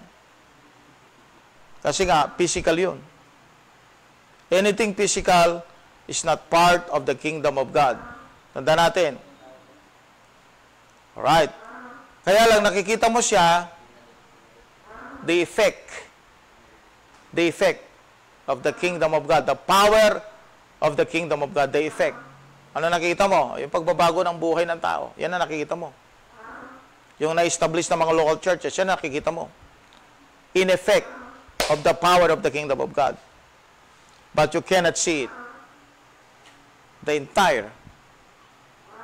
Kasi nga, physical yun. Anything physical is not part of the kingdom of God. Tanda natin. Alright. Kaya lang nakikita mo siya, the effect of the kingdom of God, the power of the kingdom of God, the effect. Ano nakikita mo? Yung pagbabago ng buhay ng tao. Yan na nakikita mo. Yung na-establish ng mga local churches, yan na nakikita mo. In effect of the power of the kingdom of God. But you cannot see it. The entire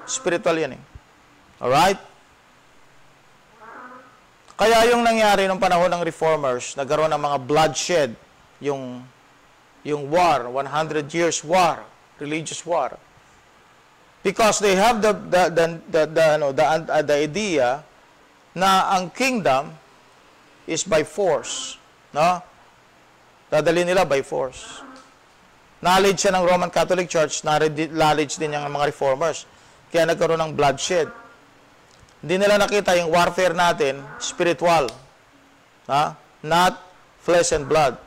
spiritual yan eh. Alright? Kaya yung nangyari nung panahon ng reformers, nagkaroon ng mga bloodshed, yung war, 100 years war, religious war. Because they have the idea na ang kingdom is by force. No? Dadali nila by force. Knowledge siya ng Roman Catholic Church, knowledge din yung mga reformers. Kaya nagkaroon ng bloodshed. Hindi nila nakita yung warfare natin, spiritual. Not flesh and blood.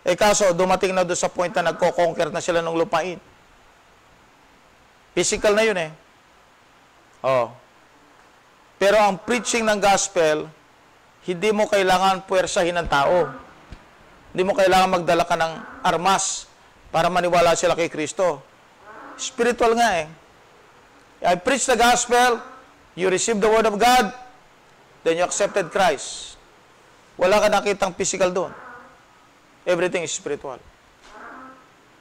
Eh kaso, dumating na doon sa point na nagko-conquer na sila ng lupain. Physical na yun eh. Oh. Pero ang preaching ng gospel, hindi mo kailangan puwersahin ng tao. Hindi mo kailangan magdala ka ng armas para maniwala sila kay Kristo. Spiritual nga eh. I preach the gospel, you receive the word of God, then you accepted Christ. Wala ka nakitang physical doon. Everything is spiritual.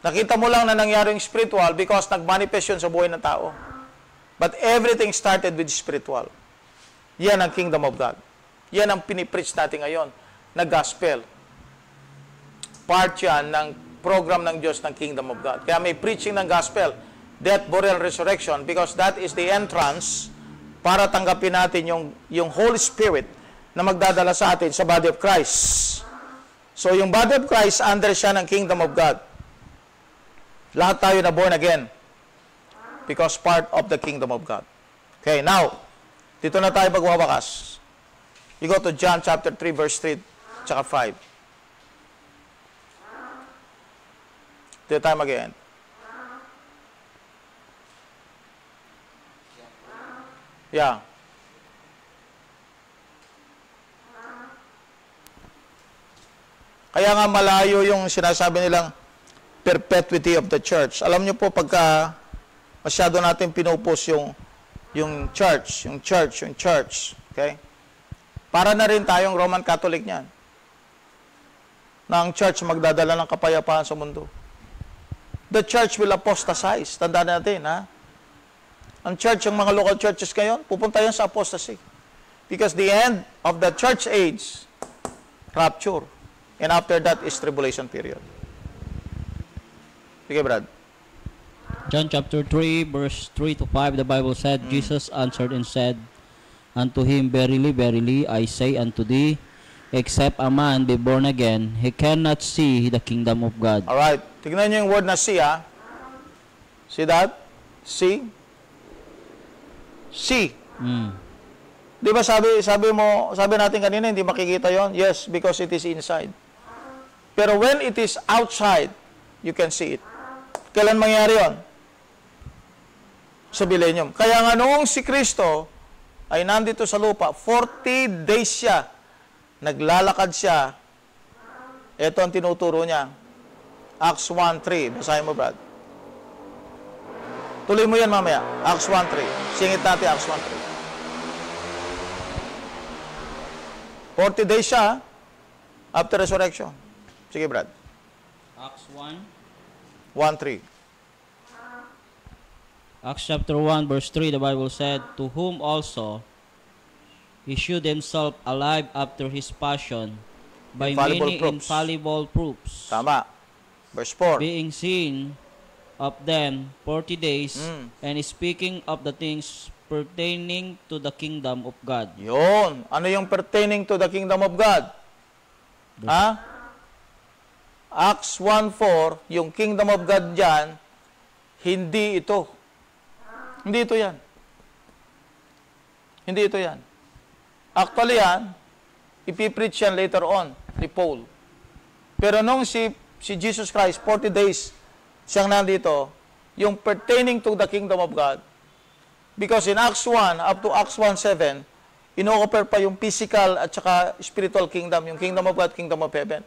Nakita mo lang na nangyari yung spiritual because nag-manifest yun sa buhay ng tao. But everything started with spiritual. Yan ang kingdom of God. Yan ang pinipreach natin ngayon na gospel. Part yan ng program ng Diyos ng kingdom of God. Kaya may preaching ng gospel, death, burial, resurrection, because that is the entrance para tanggapin natin yung Holy Spirit na magdadala sa atin sa body of Christ. So yung body of Christ, under siya ng kingdom of God. Lahat tayo na born again because part of the kingdom of God. Okay, now, dito na tayo magwawakas. You go to John chapter 3, verse 3, tsaka 5. Dito tayo mag-end. Yeah. Kaya nga malayo yung sinasabi nilang perpetuity of the church. Alam niyo po, pagka masyado natin pinupos yung church, okay? Para na rin tayong Roman Catholic niyan. Na ang church magdadala ng kapayapaan sa mundo. The church will apostatize. Tandaan natin, ha? Ang church, yung mga local churches ngayon, pupunta yan sa apostasy. Because the end of the church age, rapture. And after that is tribulation period. Sige, Brad. John chapter 3, verse 3 to 5, the Bible said, Jesus answered and said unto him, Verily, verily, I say unto thee, except a man be born again, he cannot see the kingdom of God. Alright. Tignan nyo yung word na see, ha? See that? See? See. Di ba sabi natin kanina, hindi makikita yon? Yes, because it is inside. Pero when it is outside, you can see it. Kailan mangyari yon? Sa millennium. Kaya nga noong si Kristo ay nandito sa lupa, 40 days siya, naglalakad siya. Ito ang tinuturo niya. Acts 1:3. Basahin mo, Brad. Tuloy mo yan mamaya. Acts 1:3. Singit natin Acts 1:3. 40 days siya after resurrection. Sige, Brad. Acts 1. 1:3. Acts chapter 1 verse 3, the Bible said, to whom also he shewed himself alive after his passion by Infallible many proofs. infallible proofs, Tama. Verse 4. being seen of them 40 days, and speaking of the things pertaining to the kingdom of God. Yun. Ano yung pertaining to the kingdom of God? Ha? Acts 1:4, yung kingdom of God dyan, hindi ito. Hindi ito yan. Hindi ito yan. Actually yan, ipipreach yan later on, ni Paul. Pero nung si Jesus Christ, 40 days siyang nandito, yung pertaining to the kingdom of God, because in Acts 1, up to Acts 1:7, ino-offer pa yung physical at saka spiritual kingdom, yung kingdom of God, kingdom of heaven.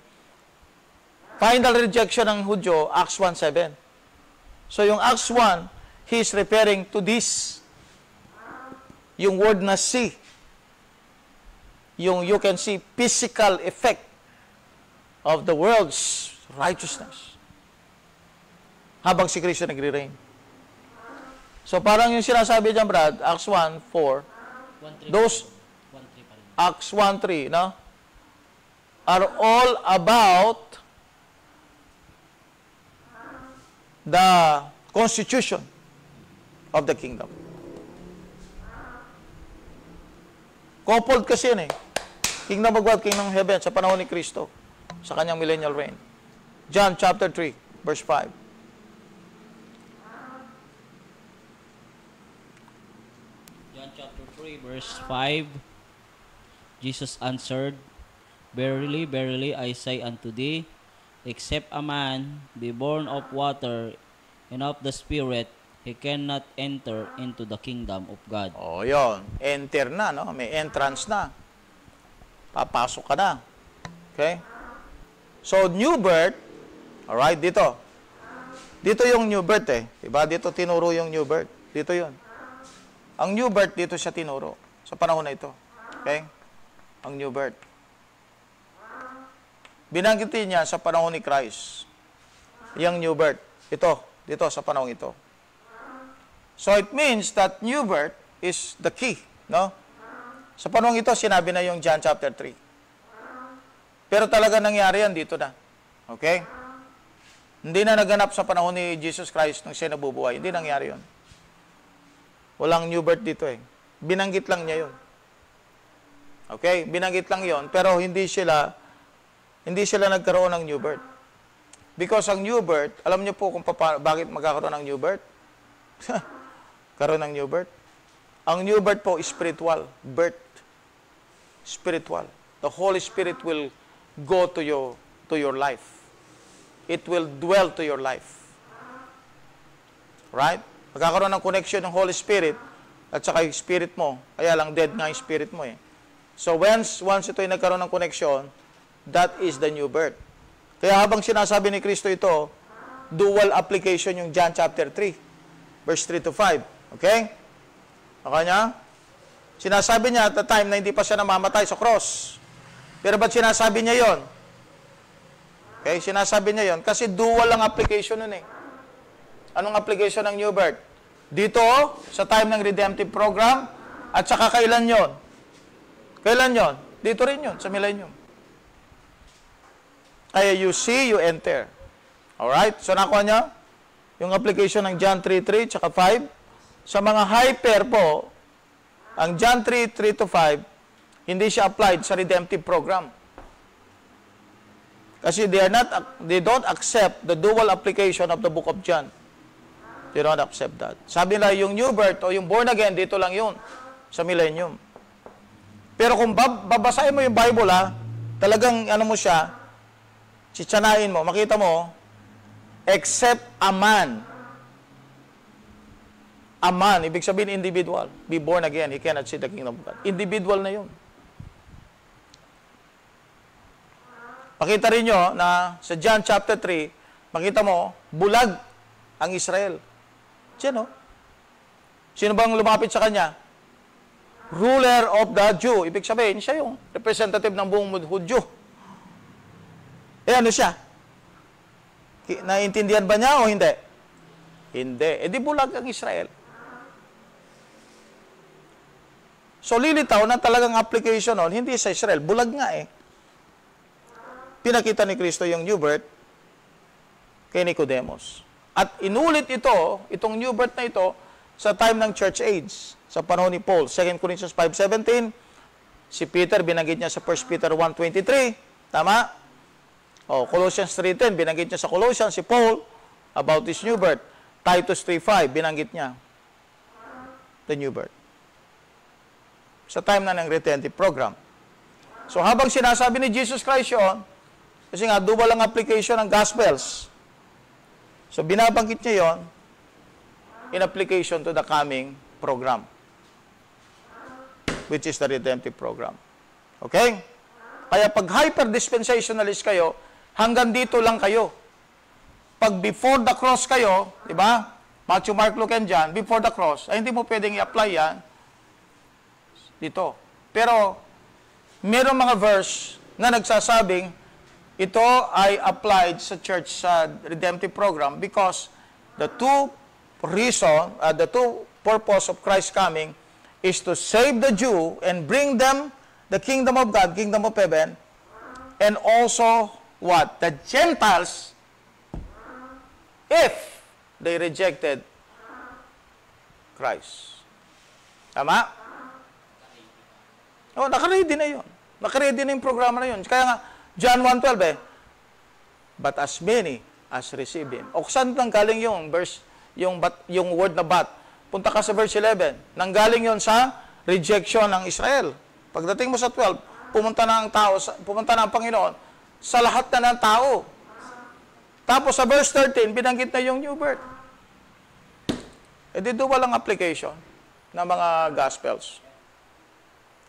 Final rejection ng Hudyo, Acts 1:7. So yung Acts 1, he is referring to this. Yung word na see. Yung you can see physical effect of the world's righteousness. Habang si Kristo nagre-reign. So parang yung sinasabi dyan, Brad, Acts 1:4, those Acts 1:3, no? Are all about the constitution of the kingdom. Coupled kasi yan eh. Kingdom of God, kingdom of heaven sa panahon ni Kristo sa kanyang millennial reign. John chapter 3, verse 5. John chapter 3 verse 5, Jesus answered, verily, verily, I say unto thee, except a man be born of water and of the Spirit, he cannot enter into the kingdom of God. Oh, yun. Enter na, no? May entrance na. Papasok ka na. Okay? So, new birth, alright, dito. Dito yung new birth eh. Diba? Dito tinuro yung new birth. Dito yun. Ang new birth, dito siya tinuro. Sa panahon na ito. Okay? Ang new birth. Binanggitin niya sa panahon ni Christ. Yung new birth. Ito. Dito sa panahon ito. So it means that new birth is the key, no? Sa panahon ito, sinabi na yung John chapter 3. Pero talaga nangyari yan dito na. Okay? Hindi na naganap sa panahon ni Jesus Christ nung siya nabubuhay. Hindi nangyari yun. Walang new birth dito eh. Binanggit lang niya yun. Okay? Binanggit lang yun. Pero hindi sila nagkaroon ng new birth. Because ang new birth, alam niyo po kung bakit magkakaroon ng new birth? Karoon ng new birth. Ang new birth po is spiritual birth. Spiritual. The Holy Spirit will go to your life. It will dwell to your life. Right? Magkakaroon ng connection ng Holy Spirit at saka yung spirit mo. Kaya lang dead nga yung spirit mo eh. So once ito ay nagkaroon ng connection, that is the new birth. Kaya habang sinasabi ni Kristo ito, dual application yung John chapter 3, verse 3 to 5. Okay? Okay niya? Sinasabi niya at the time na hindi pa siya namamatay sa cross. Pero ba't sinasabi niya yon? Okay? Sinasabi niya yon kasi dual ang application nun eh. Anong application ng new birth? Dito, sa time ng redemptive program, at saka kailan yon? Kailan yon? Dito rin yon, sa millennium. Kaya you see, you enter. Alright? So nakuha niya? Yung application ng John 3:3 tsaka 5. Sa mga hyper po, ang John 3:3 to 5, hindi siya applied sa redemptive program. Kasi they don't accept the dual application of the book of John. They don't accept that. Sabi nila, yung new birth o yung born again, dito lang yun, sa millennium. Pero kung babasahin mo yung Bible, talagang ano mo siya, sitsanain mo, makita mo, except a man. A man, ibig sabihin individual. Be born again, he cannot see the kingdom of God. Individual na yun. Makita rin nyo na sa John chapter 3, makita mo, bulag ang Israel. Diyan, no? Sino bang lumapit sa kanya? Ruler of the Jew. Ibig sabihin, siya yung representative ng buong Hudyo. Ano siya? Naintindihan ba niya o hindi? Hindi. Di bulag ang Israel. So, lilitaw na talagang application nun, hindi sa Israel. Bulag nga eh. Pinakita ni Kristo yung new birth kay Nicodemus. At inulit ito, itong new birth na ito, sa time ng church age, sa panahon ni Paul. 2 Corinthians 5:17, si Peter, binanggit niya sa 1 Peter 1:23, tama? Colossians 3:10, binanggit niya sa Colossians, si Paul, about his new birth. Titus 3:5, binanggit niya the new birth. Sa time na ng retentive program. So, habang sinasabi ni Jesus Christ yun, kasi nga, dual ang application ng Gospels. So, binabanggit niya yon in application to the coming program, which is the redemptive program. Okay? Kaya pag hyper-dispensationalist kayo, hanggang dito lang kayo. Pag before the cross kayo, di ba? Matthew, Mark, Luke, and John, before the cross, ay hindi mo pwedeng i-apply yan dito. Pero, merong mga verse na nagsasabing, ito ay applied sa church sa redemptive program because the two purpose of Christ coming is to save the Jew and bring them the kingdom of God, kingdom of heaven, and also what? The Gentiles, if they rejected Christ. Tama? Nakaready na yun. Nakaready na yung programa na yun. Kaya nga, John 1:12 but as many as receive Him. O saan nang galing yung verse, yung word na but? Punta ka sa verse 11. Nanggaling yon sa rejection ng Israel. Pagdating mo sa 12, pumunta na ang Panginoon sa lahat na ng tao. Tapos sa verse 13, binanggit na yung new birth. Di dual ang application ng mga Gospels.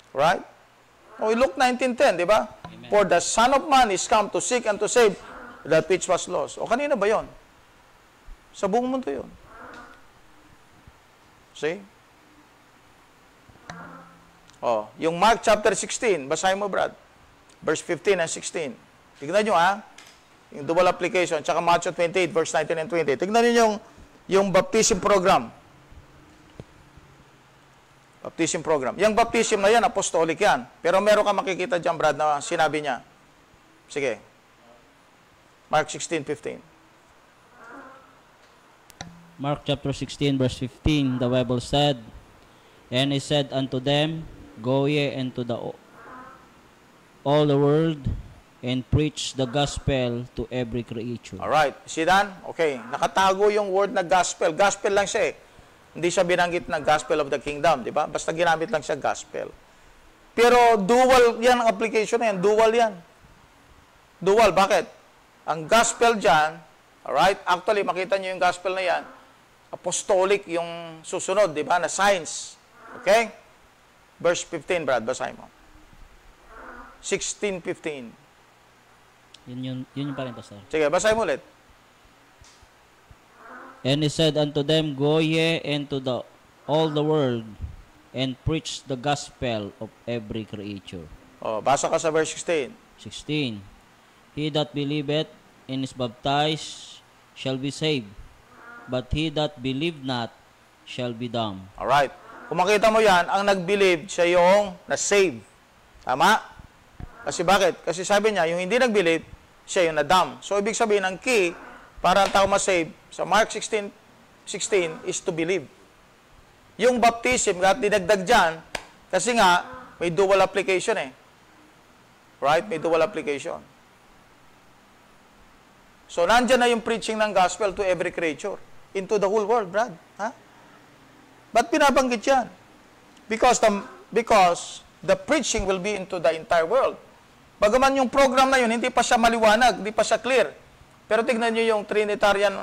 Right? Luke 19:10, di ba? For the Son of Man is come to seek and to save that which was lost. Kanina ba yon? Sa buong mundo yon. See? Yung Mark chapter 16, basahin mo, Brad. Verse 15 and 16. Tignan nyo, yung dual application. Tsaka Matthew 28, verse 19 and 20. Tignan nyo yung baptism program. Baptism program. Yung baptism na yan, apostolic yan. Pero meron ka makikita dyan, Brad, na sinabi niya. Sige. Mark 16:15. Mark chapter 16, verse 15, the Bible said, and He said unto them, Go ye into all the world, and preach the gospel to every creature. Alright. See that? Okay. Nakatago yung word na gospel. Gospel lang siya eh. Hindi siya binanggit na gospel of the kingdom, di ba? Basta ginamit lang siya gospel. Pero dual yan ang application na yan. Dual yan. Dual. Bakit? Ang gospel dyan, alright? Actually, makita nyo yung gospel na yan. Apostolic yung susunod, di ba? Na signs. Okay? Verse 15, Brad. Basahin mo. 16:15. Yun yung pa rin, Pastor. Sige, basahin mo ulit. And He said unto them, Go ye into all the world, and preach the gospel of every creature. Basa ka sa verse 16. 16. He that believeth and is baptized shall be saved, but he that believe not shall be damned. Alright. Kung makita mo yan, ang nag-believe, siya yung na-save. Tama? Kasi bakit? Kasi sabi niya, yung hindi nag-believe, siya yung na-damn. So, ibig sabihin, ang key, para ang tao ma-save, sa Mark 16 is to believe. Yung baptism, at dinagdag dyan, kasi nga, may dual application eh. Right? May dual application. So, nandyan na yung preaching ng gospel to every creature. Into the whole world, Brad. Ha? Ba't pinabanggit yan? Because the preaching will be into the entire world. Bagaman yung program na yun, hindi pa siya maliwanag, hindi pa siya clear. Pero tignan nyo yung Trinitarian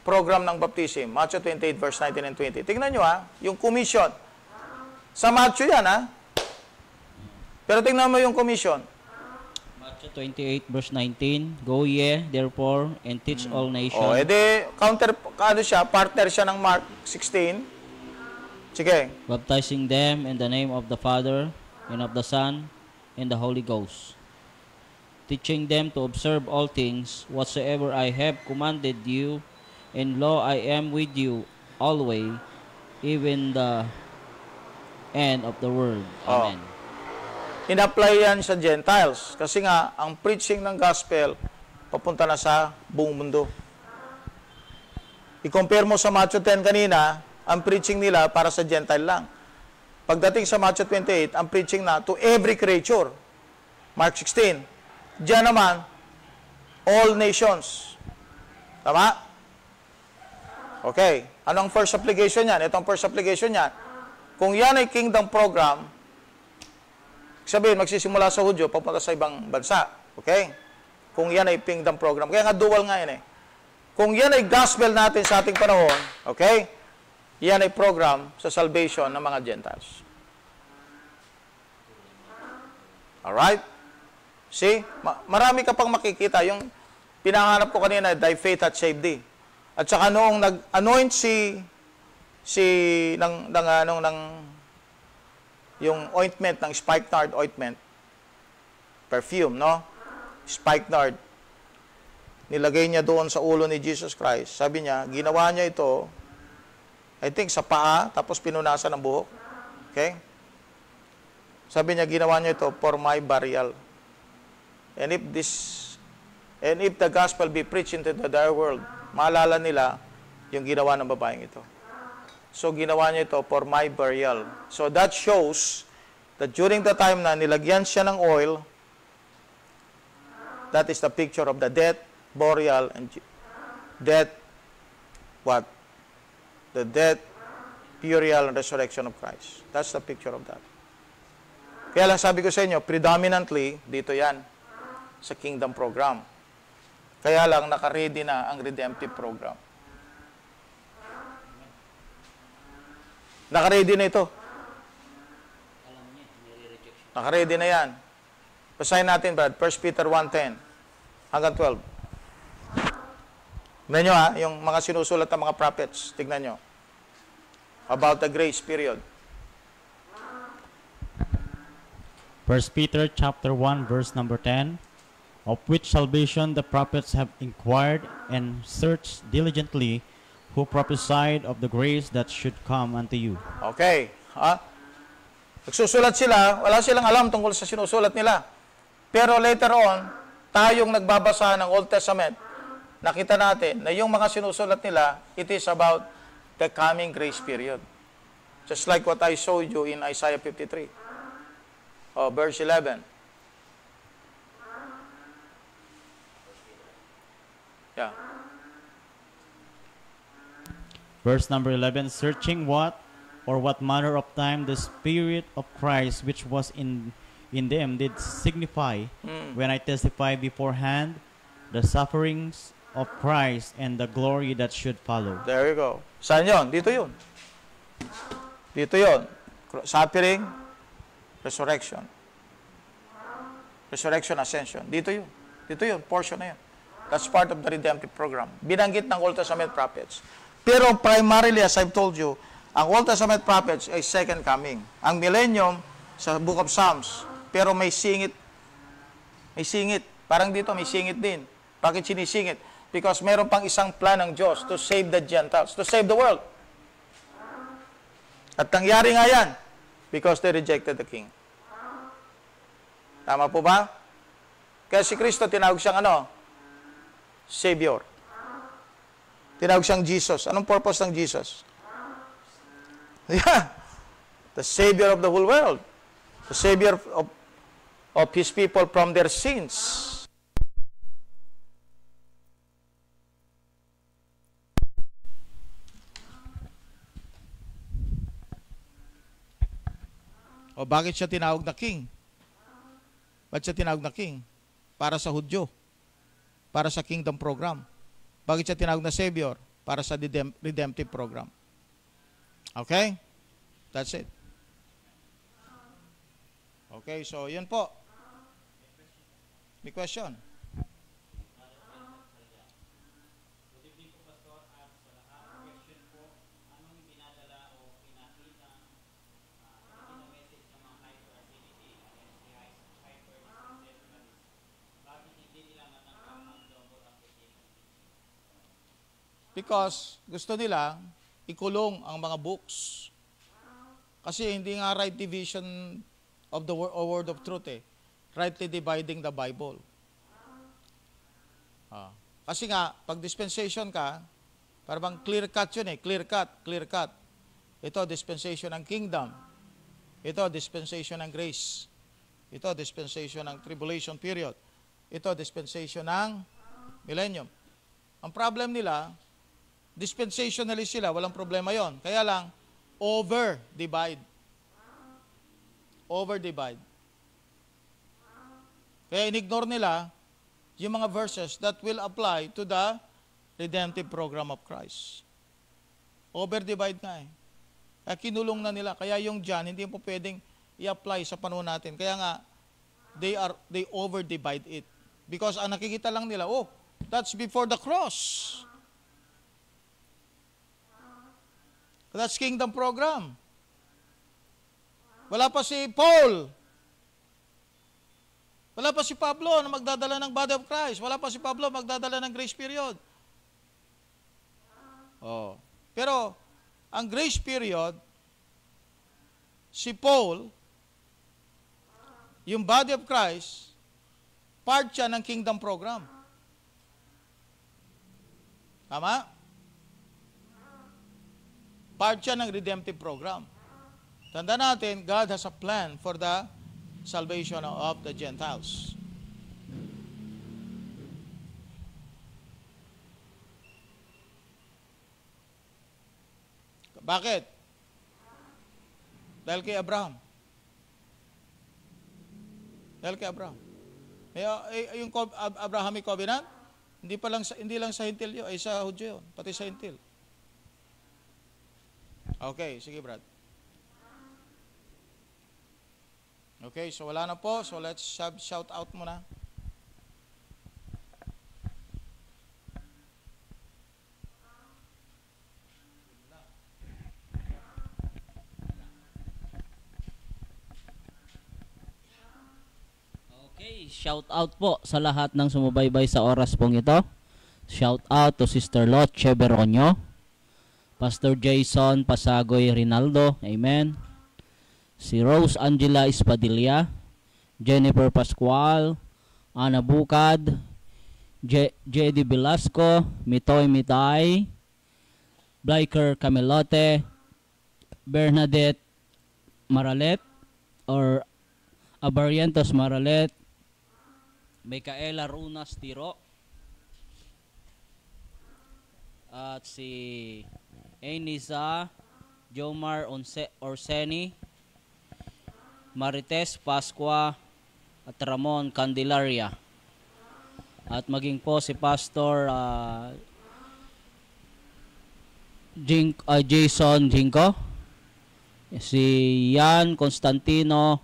program ng baptism, Matthew 28, verse 19 and 20. Tignan nyo yung commission. Sa Matthew yan Pero tignan mo yung commission. Matthew 28 verse 19, Go ye, therefore, and teach all nations. Edi, partner siya ng Mark 16. Sige. Baptizing them in the name of the Father, and of the Son, and the Holy Ghost. Teaching them to observe all things, whatsoever I have commanded you, and lo, I am with you always, even the end of the world. Amen. In-apply yan sa Gentiles. Kasi nga, ang preaching ng gospel, papunta na sa buong mundo. I-compare mo sa Matthew 10 kanina, ang preaching nila para sa Gentile lang. Pagdating sa Matthew 28, ang preaching na to every creature. Mark 16. Diyan naman, all nations. Tama? Okay. Anong first application yan? Itong first application yan. Kung yan ay kingdom program, sabihin, magsisimula sa Hudyo, papunta sa ibang bansa. Okay? Kung yan ay kingdom program. Kaya nga, dual nga yan Kung yan ay gospel natin sa ating panahon, okay? Yan ay program sa salvation ng mga Gentiles. Alright? See? Marami ka pang makikita. Yung pinangarap ko kanina, thy faith hath saved thee. At saka noong nag-anoint yung ointment ng spikenard ointment, perfume, no? Spikenard. Nilagay niya doon sa ulo ni Jesus Christ. Sabi niya, ginawa niya ito, I think sa paa, tapos pinunasan ng buhok. Okay? Sabi niya, ginawa niya ito for my burial. And if the gospel be preached into the entire world, maalala nila yung ginawa ng babaeng ito. So, ginawa niya ito for my burial. So, that shows that during the time na nilagyan siya ng oil, that is the picture of the death, burial, and death, what? The death, burial, and resurrection of Christ. That's the picture of that. Kaya lang sabi ko sa inyo, predominantly, dito yan, sa kingdom program. Kaya lang, naka-ready na ang redemptive program. Naka-ready na ito. Naka-ready na yan. Basahin natin, Brad. 1 Peter 1:10 hanggang 12. Tignan nyo yung mga sinusulat ng mga prophets. Tignan nyo. About the grace period. 1 Peter chapter 1 verse number 10, of which salvation the prophets have inquired and searched diligently, who prophesied of the grace that should come unto you. Okay. Nagsusulat sila, wala silang alam tungkol sa sinusulat nila. Pero later on, tayong nagbabasa ng Old Testament, nakita natin na yung mga sinusulat nila, it is about the coming grace period. Just like what I showed you in Isaiah 53. Verse 11. Yeah. Verse number 11, searching what manner of time the Spirit of Christ which was in them did signify, when I testify beforehand the sufferings of Christ and the glory that should follow. There you go. Saan yun? Dito yun. Dito yun. Suffering, resurrection. Resurrection, ascension. Dito yun. Dito yun. Portion na yun. That's part of the redemptive program. Binanggit ng Old Testament prophets. Pero primarily, as I've told you, ang Old Testament prophets ay second coming. Ang millennium sa Book of Psalms. Pero may singit. May singit. Parang dito may singit din. Bakit sinisingit? Because meron pang isang plan ng Diyos to save the Gentiles, to save the world. At nangyari nga yan because they rejected the King. Tama po ba? Kaya si Kristo tinawag siyang Savior. Tinawag siyang Jesus. Anong purpose ng Jesus? Yeah. The Savior of the whole world. The Savior of His people from their sins. O bakit siya tinawag na King? Bakit siya tinawag na King? Para sa Hudyo. para sa kingdom program. Bakit siya tinawag na Savior? Para sa redemptive program. Okay? That's it. Okay, so yun po. May question? Because gusto nila ikulong ang mga books. Kasi hindi nga right division of the word of truth eh. Rightly dividing the Bible. Kasi nga, pag dispensation ka, parang clear cut yun eh. Clear cut. Ito, dispensation ng kingdom. Ito, dispensation ng grace. Ito, dispensation ng tribulation period. Ito, dispensation ng millennium. Ang problem nila, dispensationalist sila, walang problema yon. Kaya lang, over-divide. Kaya inignore nila yung mga verses that will apply to the redemptive program of Christ. Over-divide nga eh. Kaya kinulong na nila. Kaya yung John, hindi po pwedeng i-apply sa panahon natin. Kaya nga, they over-divide it. Because ang nakikita lang nila, oh, that's before the cross. That's kingdom program. Wala pa si Paul. Wala pa si Pablo na magdadala ng body of Christ. Wala pa si Pablo magdadala ng grace period. Oh. Pero, ang grace period, si Paul, yung body of Christ, part siya ng kingdom program. Tama? Part siya ng redemptive program. Tanda natin, God has a plan for the salvation of the Gentiles. Bakit? Dahil kay Abraham. Yung Abrahamic covenant, hindi lang sa Hintil yun, ay sa Hudyo yun, pati sa Hintil. Okay, sige Brad. Okay, so wala na po. So let's shout out muna. Okay, shout out po sa lahat ng sumubaybay sa oras pong ito. Shout out to Sister Loche Beronyo, Pastor Jason Pasagoy Rinaldo, amen. Si Rose Angela Espadilla, Jennifer Pascual, Ana Bukad, Jedy Velasco, Mitoy Mitay, Bliker Camelote, Bernadette Maralet, or Abarientos Maralet, Micaela Runas Tiro, at si Enisa Jomar Orseni, Marites Pascua, at Ramon Candelaria. At maging po si Pastor Jason Jinko, si Yan Constantino,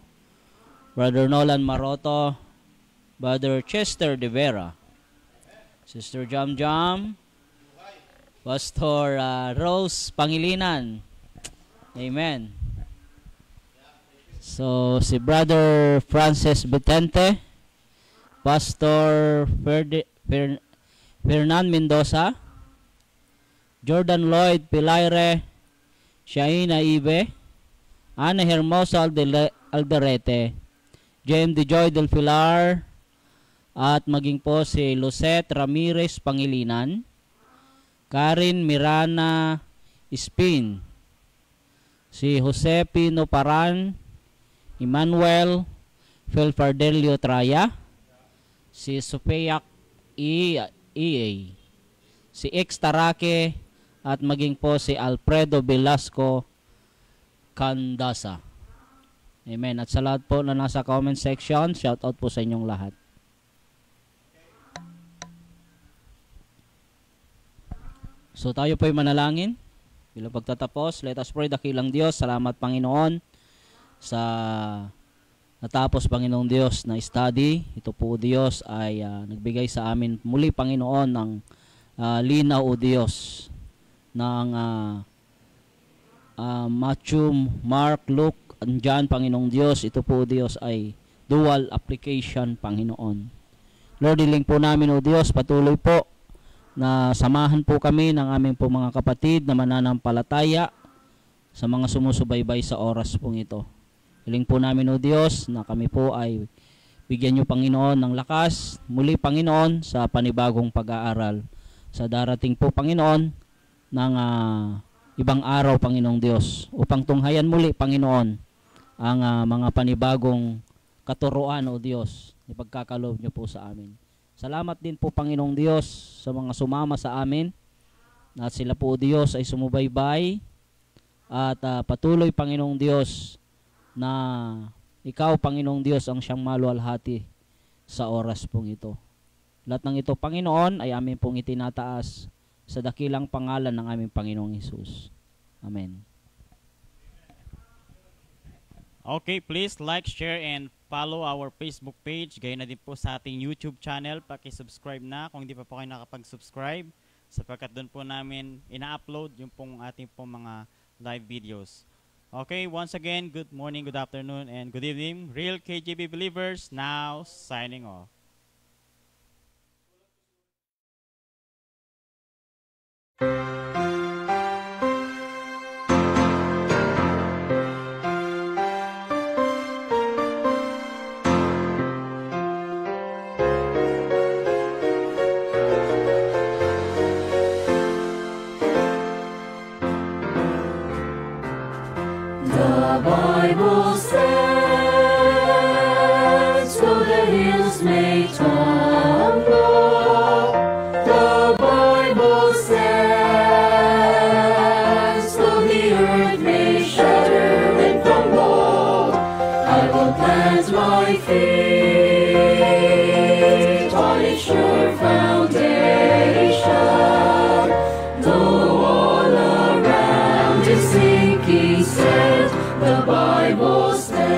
Brother Nolan Maroto, Brother Chester De Vera, Sister Jam Jam, Pastor Rose Pangilinan, amen. So, si Brother Francis Betente, Pastor Fernan Mendoza, Jordan Lloyd Pilaire, Shaina Ibe, Ana Hermosa Alderete, JMD Joy Del Pilar, at maging po si Lucette Ramirez Pangilinan, Karen Mirana Spin, si Jose Pino Paran, Emmanuel Felfardelio Traya, si Sophia EA, si X Tarake, at maging po si Alfredo Velasco Candasa. Amen. At sa lahat po na nasa comment section, shout out po sa inyong lahat. So tayo po'y manalangin. Bilang pagtatapos, let us pray. Dakilang Diyos, salamat Panginoon sa natapos Panginoong Diyos na study. Ito po Diyos ay nagbigay sa amin muli Panginoon ng linaw o Diyos ng Matthew, Mark, Luke, and John Panginoong Diyos. Ito po Diyos ay dual application Panginoon. Lord, hiling po namin o Diyos, patuloy po na samahan po kami ng aming po mga kapatid na mananampalataya sa mga sumusubaybay sa oras pong ito. Hiling po namin o Diyos na kami po ay bigyan niyo Panginoon ng lakas, muli Panginoon sa panibagong pag-aaral. Sa darating po Panginoon ng ibang araw Panginoong Diyos upang tunghayan muli Panginoon ang mga panibagong katuruan o Diyos, ipagkakaloob niyo po sa amin. Salamat din po Panginoong Diyos sa mga sumama sa amin at sila po Diyos ay sumubaybay at patuloy Panginoong Diyos na ikaw Panginoong Diyos ang siyang maluwalhati sa oras pong ito. Lahat ng ito Panginoon ay amin pong itinataas sa dakilang pangalan ng aming Panginoong Hesus. Amen. Okay, please like, share, and follow our Facebook page. Gaya na din po sa ating YouTube channel. Paki-subscribe na kung hindi pa po kayo nakapag-subscribe sapagkat doon po namin ina-upload yung pong ating pong mga live videos. Okay, once again, good morning, good afternoon, and good evening. Real KJB Believers now signing off. The Bible says, though the hills may tumble, the Bible says, though the earth may shatter and crumble, I will plant my feet on its sure foundation, though all around is sinking sand, the Bible stands.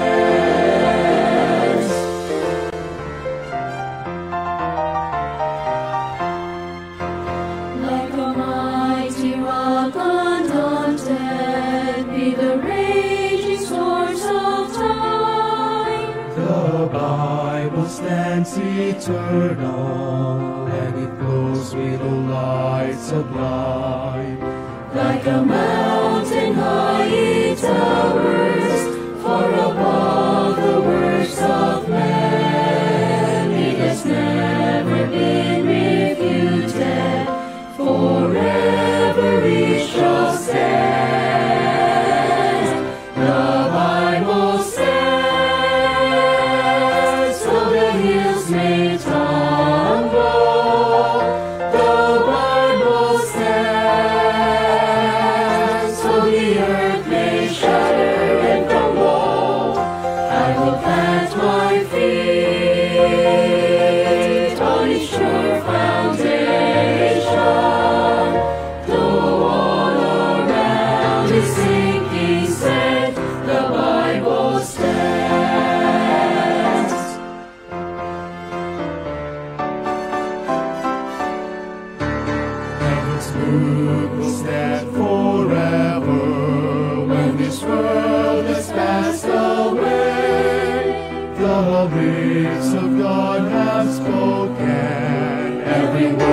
Like a mighty rock undaunted, be the raging storms of time. The Bible stands eternal, and it glows with the light sublime. Like a mountain high it towers, far above the works of man. It has never been refuted, forever it shall stand. The Bible says, though the hills may tumble, the Bible says, so the earth may shatter and crumble, I will plant my feet on its sure foundation, though all around is sinking sand, the Bible stands. Heaven's word will stand forever when this world has passed away. The lips of God have spoken, every word